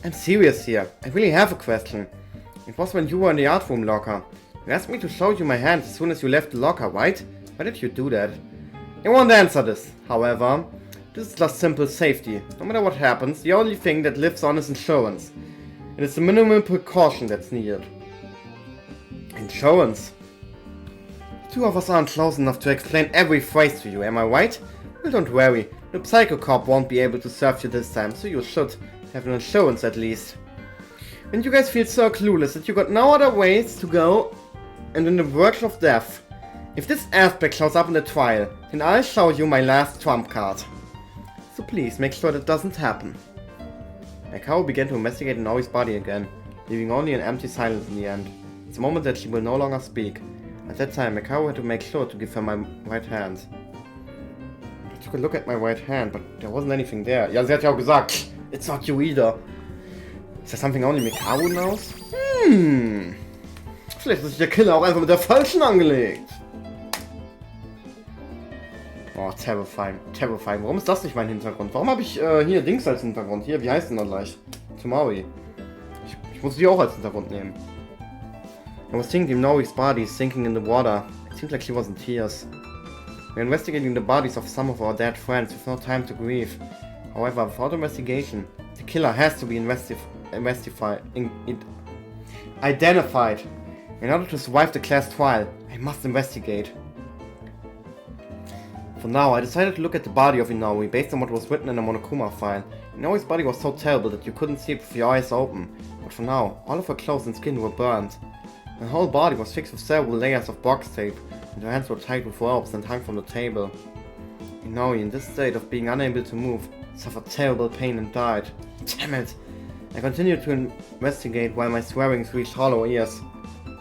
Speaker 1: I'm serious here. I really have a question. It was when you were in the art room locker. You asked me to show you my hand as soon as you left the locker, right? Why did you do that? I won't answer this, however. This is just simple safety. No matter what happens, the only thing that lives on is insurance. It is the minimum precaution that's needed. Insurance? Two of us aren't close enough to explain every phrase to you, am I right? Well, don't worry. The Psycho Cop won't be able to serve you this time, so you should have an insurance at least. When you guys feel so clueless that you got no other ways to go, and in the verge of death, if this aspect shows up in the trial, then I'll show you my last trump card. So please make sure that doesn't happen. Mikao began to investigate Inori's body again, leaving only an empty silence in the end. It's a moment that she will no longer speak. At that time, Mikao had to make sure to give her my right hand. I took a look at my right hand, but there wasn't anything there. Ja, sie hat ja auch gesagt, it's not you either. Is there something only Mikao knows? Vielleicht ist sich der Killer auch einfach mit der Falschen angelegt. Oh, terrifying, terrifying. Warum ist das nicht mein Hintergrund? Warum habe ich hier Dings als Hintergrund? Hier, wie heißt denn das gleich? Tomori. Ich muss die auch als Hintergrund nehmen. I was thinking Nori's body sinking in the water. It seemed like she was in tears. We're investigating the bodies of some of our dead friends with no time to grieve. However, without investigation, the killer has to be identified. In order to survive the class trial, I must investigate. For now, I decided to look at the body of Inori based on what was written in the Monokuma file. Inori's body was so terrible that you couldn't see it with your eyes open. But for now, all of her clothes and skin were burned. Her whole body was fixed with several layers of box tape, and her hands were tied with ropes and hung from the table. Inori, in this state of being unable to move, suffered terrible pain and died. Damn it! I continued to investigate while my swearings reached hollow ears.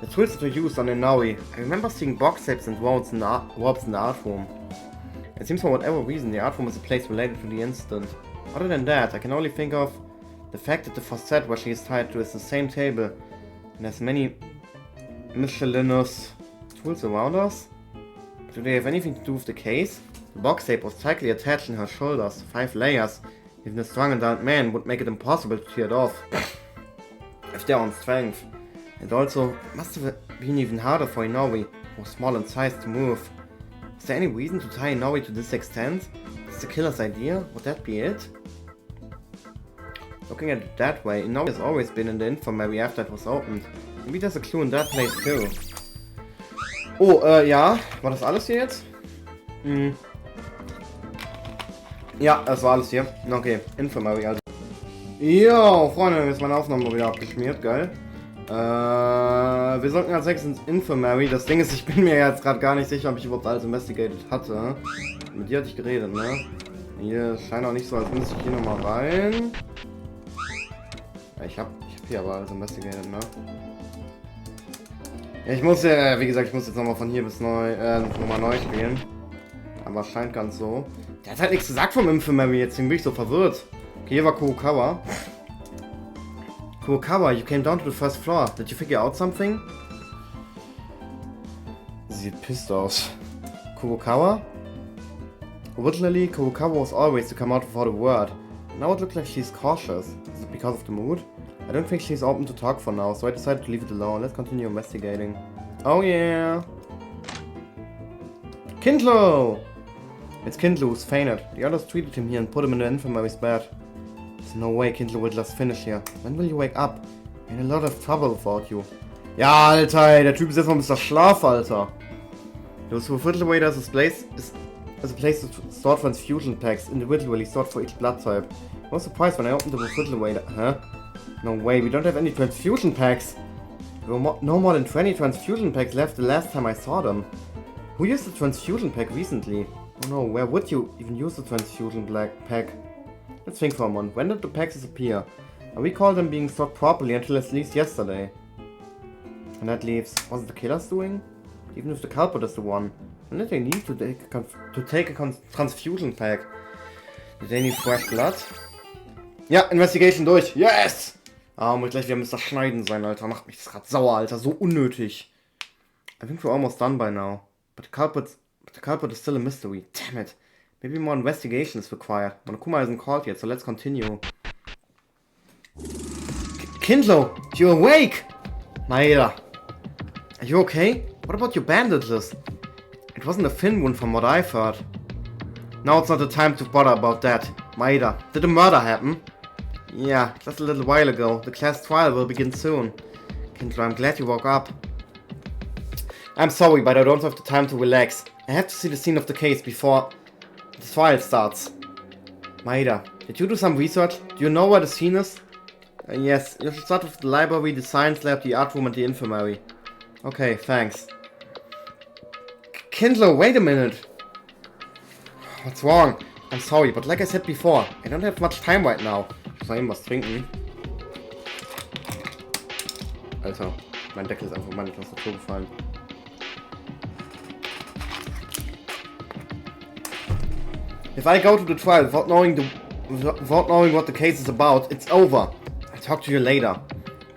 Speaker 1: The tools that were used on Inoue. I remember seeing box tapes and warps in the art room. It seems for whatever reason the art room is a place related to the incident. Other than that, I can only think of the fact that the faucet where she is tied to is the same table and has many miscellaneous tools around us. But do they have anything to do with the case? The box tape was tightly attached in her shoulders, 5 layers. Even a strong adult man would make it impossible to tear it off if they're on strength. And also, it must have been even harder for Inoue, who was small in size, to move. Is there any reason to tie Inoue to this extent? Is the killer's idea? Would that be it? Looking at it that way, Inoue has always been in the infirmary after it was opened. Maybe there's a clue in that place too. Oh, ja. War das alles hier jetzt? Ja, das war alles hier. Okay, Infirmary also. Jo, Freunde, jetzt ist meine Aufnahme wieder abgeschmiert, geil. Wir sollten als nächstes ins Infirmary. Das Ding ist, ich bin mir jetzt gerade gar nicht sicher, ob ich überhaupt alles investigated hatte. Mit dir hatte ich geredet, ne? Hier scheint auch nicht so, als müsste ich hier nochmal rein. Ich hab hier aber alles investigated, ne? Ja, ich muss ja, wie gesagt, ich muss jetzt nochmal von hier bis nochmal neu spielen. Aber es scheint ganz so. Der hat halt nichts gesagt vom Infirmary, jetzt bin ich so verwirrt. Okay, hier war Kurokawa. Kurokawa, you came down to the first floor. Did you figure out something? Sieht pissed aus. Kurokawa? Originally, Kurokawa was always to come out without a word. Now it looks like she's cautious. Is it because of the mood? I don't think she's open to talk for now, so I decided to leave it alone. Let's continue investigating. Oh yeah! Kindlo! It's Kindlo who's fainted. The others treated him here and put him in the infirmary's bed. There's no way Kindlo will just finish here. When will you wake up? I'm in a lot of trouble without you. Ja, Alter, ey, der Typ ist jetzt noch ein bisschen Schlaf, Alter. Those who fiddle away there's a place to store transfusion packs, individually stored for each blood type. I was surprised when I opened the refrigerator. Huh? No way, we don't have any transfusion packs. There were no more than 20 transfusion packs left the last time I saw them. Who used the transfusion pack recently? Oh no, where would you even use the transfusion pack? Let's think for a moment. When did the packs disappear? I recall them being stored properly until at least yesterday. And that leaves... Was it the killer's doing? Even if the culprit is the one. When did they need to take a transfusion pack? Did they need fresh blood? Ja, Investigation durch. Yes! Ah, muss gleich wieder Mr. Schneiden sein, Alter. Macht mich das gerade sauer, Alter. So unnötig. I think we're almost done by now. But the culprit is still a mystery. Damn it. Maybe more investigation is required. Monokuma isn't called yet, so let's continue. Kindlo, you're awake! Maeda. Are you okay? What about your bandages? It wasn't a thin wound from what I've heard. Now it's not the time to bother about that. Maeda, did a murder happen? Yeah, just a little while ago. The class trial will begin soon. Kindlo, I'm glad you woke up. I'm sorry, but I don't have the time to relax. I have to see the scene of the case before the trial starts. Maeda, did you do some research? Do you know where the scene is? Yes, you should start with the library, the science lab, the art room and the infirmary. Okay, thanks. Kindlo, wait a minute! What's wrong? I'm sorry, but like I said before, I don't have much time right now. Soll ich ihm was trinken? Alter, mein Deckel ist einfach mal nicht aus der Tür gefallen. If I go to the trial without knowing what the case is about, it's over. I'll talk to you later.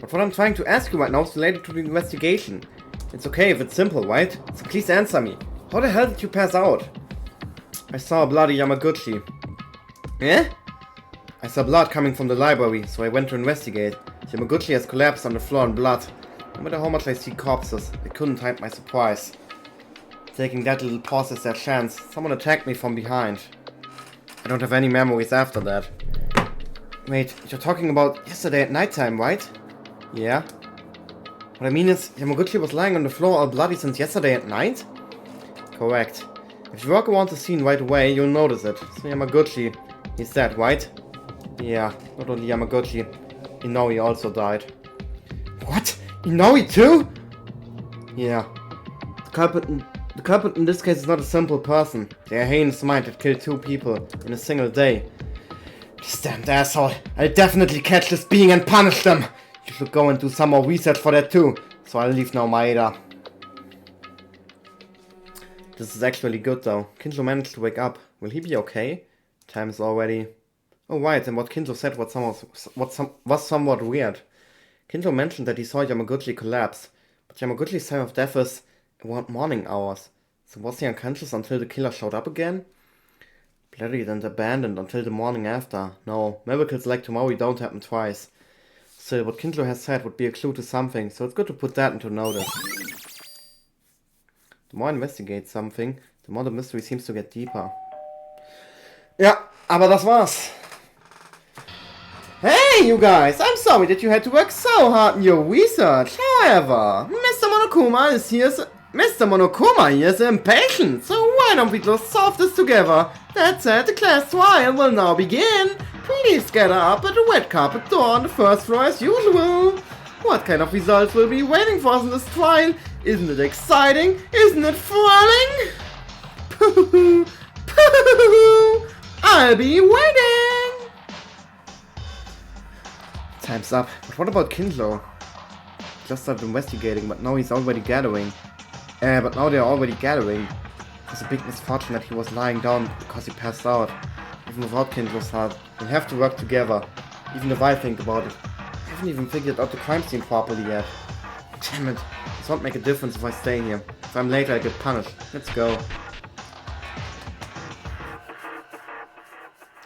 Speaker 1: But what I'm trying to ask you right now is related to the investigation. It's okay if it's simple, right? So please answer me. How the hell did you pass out? I saw a bloody Yamaguchi. Eh? I saw blood coming from the library, so I went to investigate. Yamaguchi has collapsed on the floor in blood. No matter how much I see corpses, they couldn't hide my surprise. Taking that little pause as their chance, someone attacked me from behind. I don't have any memories after that. Wait, you're talking about yesterday at nighttime, right? Yeah. What I mean is, Yamaguchi was lying on the floor all bloody since yesterday at night? Correct. If you walk around the scene right away, you'll notice it. So Yamaguchi, he's dead, right? Yeah, not only Yamaguchi, Inoue also died. What? Inoue too? Yeah. The culprit in this case is not a simple person. They are heinous mind that killed 2 people in a single day. This damned asshole. I'll definitely catch this being and punish them. You should go and do some more research for that too. So I'll leave now, Maeda. This is actually good though. Kinjo managed to wake up. Will he be okay? Time is already... Oh right, and what Kinjo said was somewhat weird. Kinjo mentioned that he saw Yamaguchi collapse, but Yamaguchi's time of death is around morning hours. So was he unconscious until the killer showed up again? Bloodied and abandoned until the morning after. No, miracles like tomorrow don't happen twice. Still, what Kinjo has said would be a clue to something, so it's good to put that into notice. The more I investigate something, the more the mystery seems to get deeper. Ja, aber das war's. Hey, you guys! I'm sorry that you had to work so hard in your research. However, Mr. Monokuma here is impatient, so why don't we just solve this together? That said, the class trial will now begin. Please gather up at the red carpet door on the first floor as usual. What kind of results will be waiting for us in this trial? Isn't it exciting? Isn't it thrilling? I'll be waiting! Time's up. But what about Kinjo? Just started investigating, but now he's already gathering. But now they're already gathering. It's a big misfortune that he was lying down because he passed out. Even without Kinjo's help, we'll have to work together. Even if I think about it. I haven't even figured out the crime scene properly yet. Damn it. This won't make a difference if I stay here. If I'm late, I get punished. Let's go.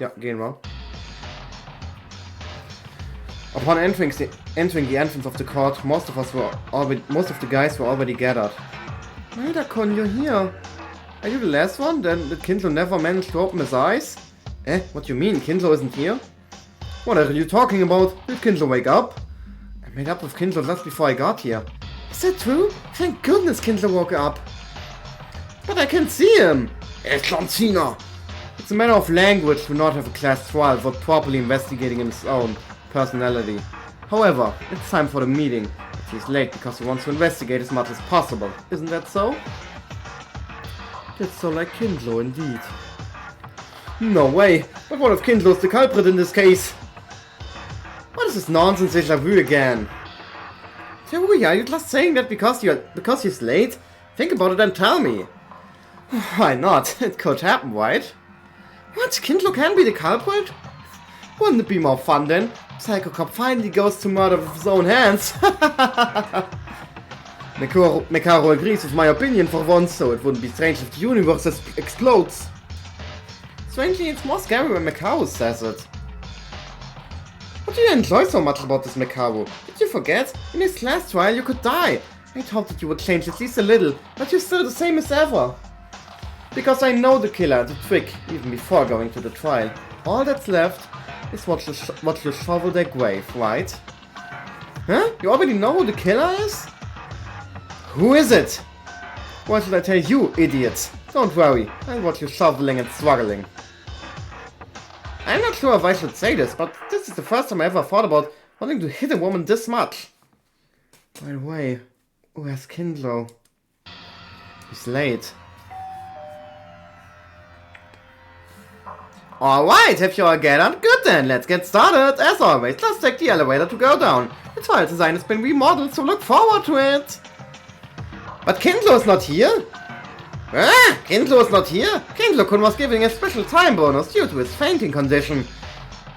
Speaker 1: Ja, gehen wir. Upon entering the entrance of the court, most of the guys were already gathered. Maeda-kun, you're here. Are you the last one? Then did Kinjo never manage to open his eyes? What do you mean? Kinjo isn't here? What are you talking about? Did Kinjo wake up? I made up with Kinjo just before I got here. Is that true? Thank goodness Kinjo woke up. But I can't see him. It's a matter of language to not have a class trial for properly investigating his own personality. However, it's time for the meeting. But he's late because he wants to investigate as much as possible. Isn't that so? That's so like Kinjo indeed. No way! But what if Kinjo's the culprit in this case? What is this nonsense déjà vu again? Theory, are you just saying that because he's late? Think about it and tell me. Why not? It could happen, right? What? Kinjo can be the culprit? Wouldn't it be more fun then? Psycho Cop finally goes to murder with his own hands. Mekaro agrees with my opinion for once, so it wouldn't be strange if the universe explodes. Strangely, it's more scary when Mekaro says it. What do you enjoy so much about this Mekaro? Did you forget? In his last trial you could die. I'd hoped that you would change at least a little, but you're still the same as ever. Because I know the killer, the trick, even before going to the trial. All that's left is watch you shovel their grave, right? Huh? You already know who the killer is? Who is it? Why should I tell you, idiots? Don't worry, I'll watch you shoveling and struggling. I'm not sure if I should say this, but this is the first time I ever thought about wanting to hit a woman this much. By the way, where's Kinjo? He's late. Alright, if you all gathered, good then, let's get started. As always, let's take the elevator to go down. The trial design has been remodeled, so look forward to it. But Kinjo is not here? Kinjo is not here? Kinjo-kun was giving a special time bonus due to his fainting condition.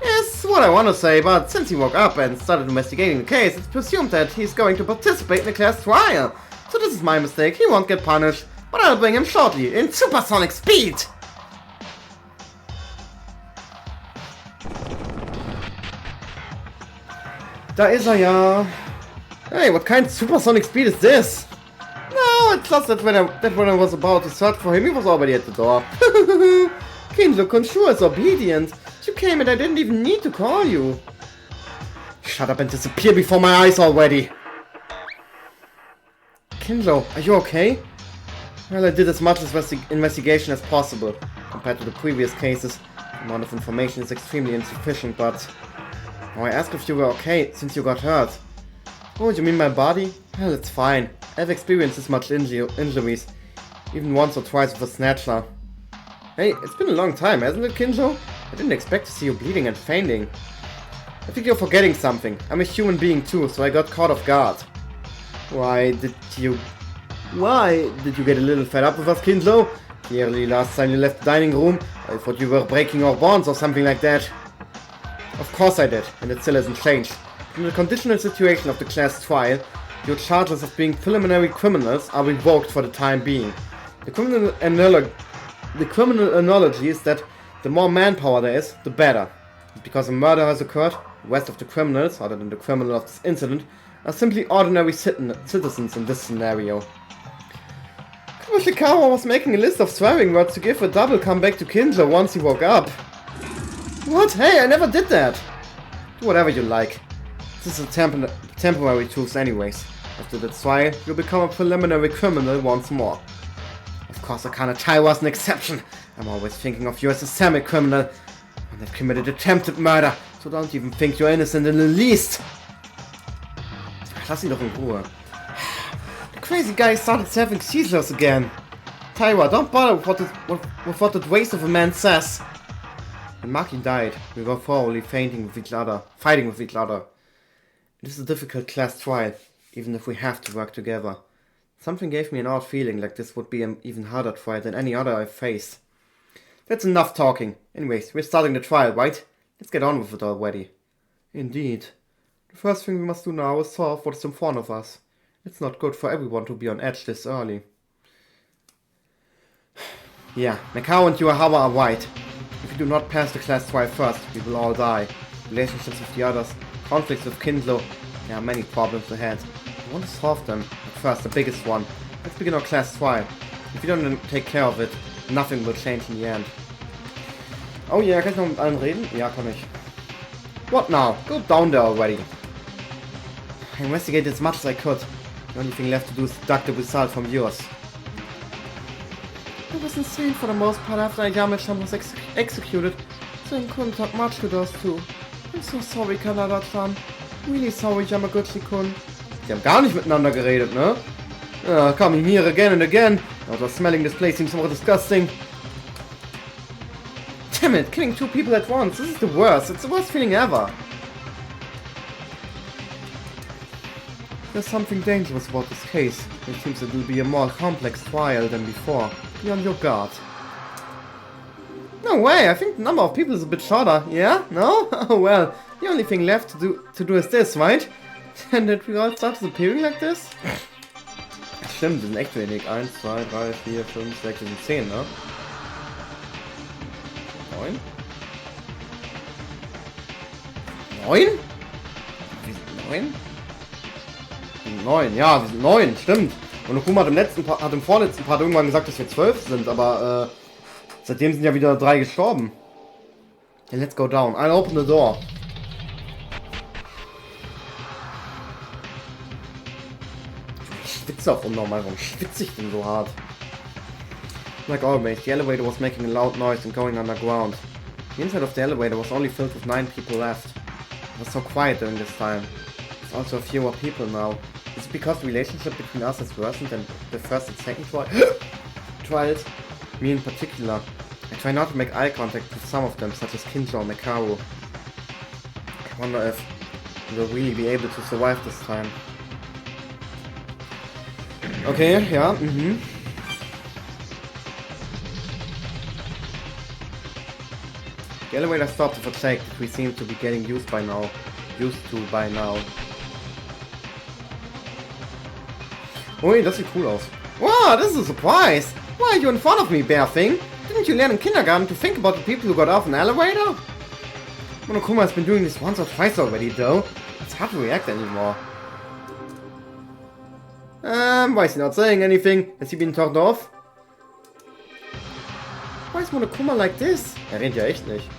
Speaker 1: Yes, what I want to say, but since he woke up and started investigating the case, it's presumed that he's going to participate in the class trial. So this is my mistake, he won't get punished, but I'll bring him shortly in supersonic speed. Da ist er ja. Hey, what kind of supersonic speed is this? No, it's just that when I was about to search for him, he was already at the door. Kinjo-kun sure is obedient. You came and I didn't even need to call you. Shut up and disappear before my eyes already. Kinjo, are you okay? Well, I did as much investigation as possible. Compared to the previous cases, the amount of information is extremely insufficient, but... Oh, I asked if you were okay, since you got hurt. Oh, you mean my body? Well, it's fine. I've experienced this much injuries. Even once or twice with a snatcher. Hey, it's been a long time, hasn't it, Kinjo? I didn't expect to see you bleeding and fainting. I think you're forgetting something. I'm a human being too, so I got caught off guard. Why did you get a little fed up with us, Kindlo? Clearly, last time you left the dining room, I thought you were breaking our bonds or something like that. Of course I did, and it still hasn't changed. In the conditional situation of the class trial, your charges of being preliminary criminals are revoked for the time being. The criminal analogy is that the more manpower there is, the better. Because a murder has occurred, the rest of the criminals, other than the criminal of this incident, are simply ordinary citizens in this scenario. Shikawa was making a list of swearing words to give a double comeback to Kindler once he woke up. What? Hey, I never did that! Do whatever you like. This is a temporary truce anyways. After the trial, you'll become a preliminary criminal once more. Of course, Akana was an exception. I'm always thinking of you as a semi-criminal. And I've committed attempted murder, so don't even think you're innocent in the least. Lass ihn doch in Ruhe. The crazy guy started having seizures again. Taiwa, don't bother with what that waste of a man says. When Maki died, we were thoroughly fighting with each other. It is a difficult class trial, even if we have to work together. Something gave me an odd feeling like this would be an even harder trial than any other I've faced. That's enough talking. Anyways, we're starting the trial, right? Let's get on with it already. Indeed. The first thing we must do now is solve what is in front of us. It's not good for everyone to be on edge this early. Yeah, Macau and Yuahawa are right. If we do not pass the class trial first, we will all die. Relationships with the others, conflicts with Kindlo, there are many problems ahead. I want to solve them, but first the biggest one. Let's begin our class trial. If we don't take care of it, nothing will change in the end. Oh yeah, kann ich noch mit allen reden? Ja, kann ich. What now? Go down there already. I investigated as much as I could. The only thing left to do is deduct the result from yours. I was insane for the most part after Ayame-chan was executed, so I couldn't talk much to those two. I'm so sorry, Kanada-chan. Really sorry, Yamaguchi-kun. Die haben gar nicht miteinander geredet, ne? Coming here again and again. Although smelling this place seems more disgusting. Damn it, killing two people at once. This is the worst. It's the worst feeling ever. There's something dangerous about this case. It seems it will be a more complex trial than before. Be on your guard. No way, I think the number of people is a bit shorter. Yeah? No? Oh well. The only thing left to do is this, right? And that we all start appearing like this? Stimmt, die sind echt wenig. 1, 2, 3, 4, 5, 6, 10, ne? 9? 9? Wir sind 9? 9, ja, wir sind 9, stimmt. Und Okuma hat im vorletzten Part irgendwann gesagt, dass wir 12 sind, aber seitdem sind ja wieder 3 gestorben. Okay, let's go down. I'll open the door. Ich schwitze auf unnormal, warum schwitze ich denn so hart? Like always, the elevator was making a loud noise and going underground. The inside of the elevator was only filled with 9 people left. It was so quiet during this time. There's also fewer people now. Is it because the relationship between us has worsened than the first and second trials? Me in particular. I try not to make eye contact with some of them, such as Kinjo and Mekaru. I wonder if we will really be able to survive this time. Okay, ja, The elevator stopped with a check that we seem to be getting used to by now. Ui, das sieht cool aus. Wow, this is a surprise! Why are you in front of me, bear thing? Didn't you learn in kindergarten to think about the people who got off an elevator? Monokuma has been doing this once or twice already, though. It's hard to react anymore. Why is he not saying anything? Has he been turned off? Why is Monokuma like this? Er redet ja echt nicht.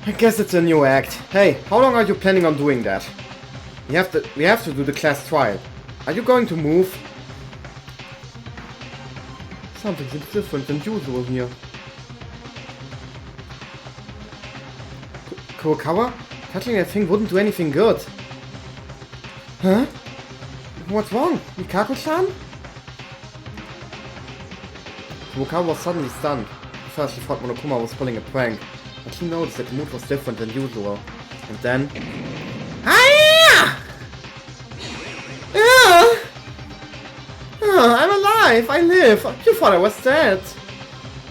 Speaker 1: I guess it's a new act. Hey, how long are you planning on doing that? We have to do the class trial. Are you going to move? Something seems different than usual here. Kurokawa? Touching that thing wouldn't do anything good. Huh? What's wrong? Mikako-chan? Kurokawa was suddenly stunned. At first she thought Monokuma was pulling a prank. but he noticed that the mood was different than usual. And then... Ah! I'm alive! I live! You thought I was dead!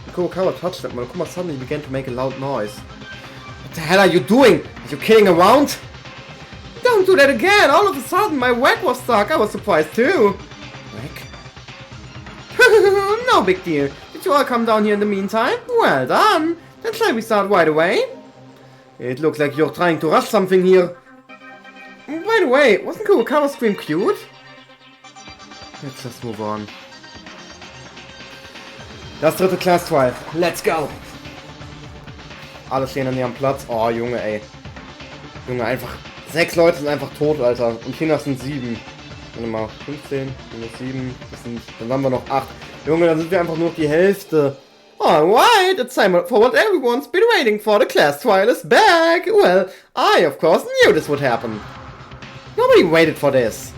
Speaker 1: Kurokawa touched it, and Monokuma suddenly began to make a loud noise. What the hell are you doing? Are you kidding around? Don't do that again! All of a sudden my whack was stuck! I was surprised too! Whack? No big deal. Did you all come down here in the meantime? Well done! Then shall we start right away? It looks like you're trying to rush something here. By the way, wasn't Kurokawa's scream cute? Let's just move on. Das dritte Class 12. Let's go! Alle stehen an ihrem Platz. Oh, Junge, ey. Junge, einfach... 6 Leute sind einfach tot, Alter. Und Kinder sind 7. Warte mal, 15, minus 7. Dann haben wir noch 8. Junge, dann sind wir einfach nur die Hälfte. Alright, it's time for what everyone's been waiting for. The class trial is back. Well, I, of course, knew this would happen. Nobody waited for this.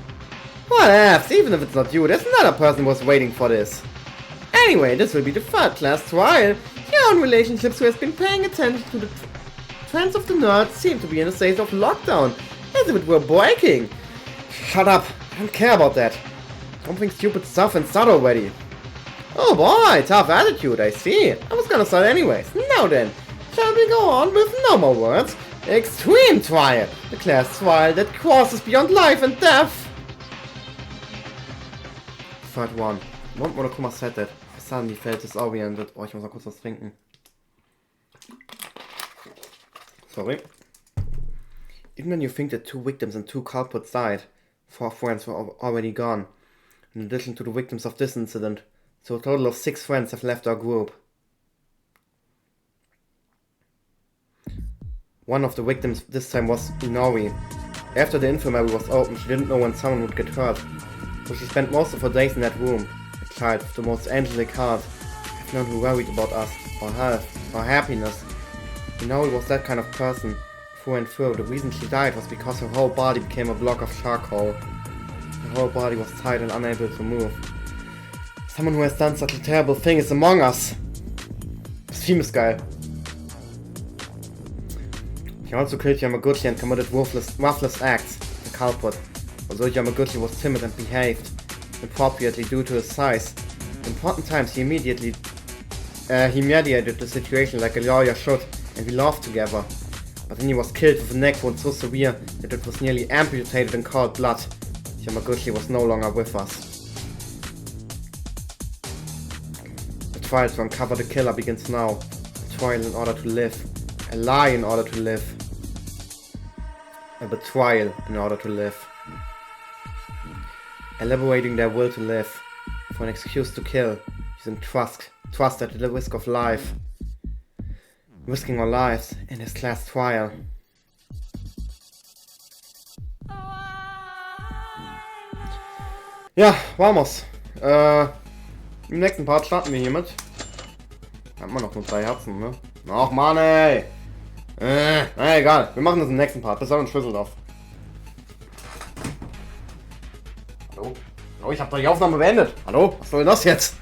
Speaker 1: What else? Even if it's not you, there's another person who was waiting for this. Anyway, this will be the third class trial. Your own relationships who has been paying attention to the trends of the nerds seem to be in a state of lockdown, as if it were breaking. Shut up, I don't care about that. Don't think stupid stuff and start already. Oh boy, tough attitude, I see. I was gonna start anyways. Now then, shall we go on with no more words? Extreme Trial, the class trial that crosses beyond life and death. Third one. Monokuma said that. I suddenly felt disoriented. Oh, ich muss mal kurz was trinken. Sorry. Even when you think that 2 victims and 2 culprits died, 4 friends were already gone, in addition to the victims of this incident, so a total of 6 friends have left our group. One of the victims this time was Inori. After the infirmary was opened, she didn't know when someone would get hurt, so she spent most of her days in that room, a child with the most angelic heart. I've known who worried about us, our health, our happiness. Inori was that kind of person, through and through. The reason she died was because her whole body became a block of charcoal. Her whole body was tight and unable to move. Someone who has done such a terrible thing is among us. Das Team ist geil. He also killed Yamaguchi and committed ruthless acts, the culprit. Although Yamaguchi was timid and behaved appropriately due to his size, in important times he mediated the situation like a lawyer should, and we laughed together. But then he was killed with a neck wound so severe that it was nearly amputated in cold blood. Yamaguchi was no longer with us. The trial to uncover the killer begins now. A trial in order to live. A lie in order to live. A betrayal in order to live. Elaborating their will to live. For an excuse to kill. Using trust at the risk of life. Risking our lives in his class trial. Ja, vamos. Im nächsten Part starten wir hiermit. Haben wir noch nur 3 Herzen, ne? Ach Mann, ey! Na egal, wir machen das im nächsten Part. Bis dann und Schlüsseldorf. Hallo? Hallo, ich hab doch die Aufnahme beendet. Hallo? Was soll das jetzt?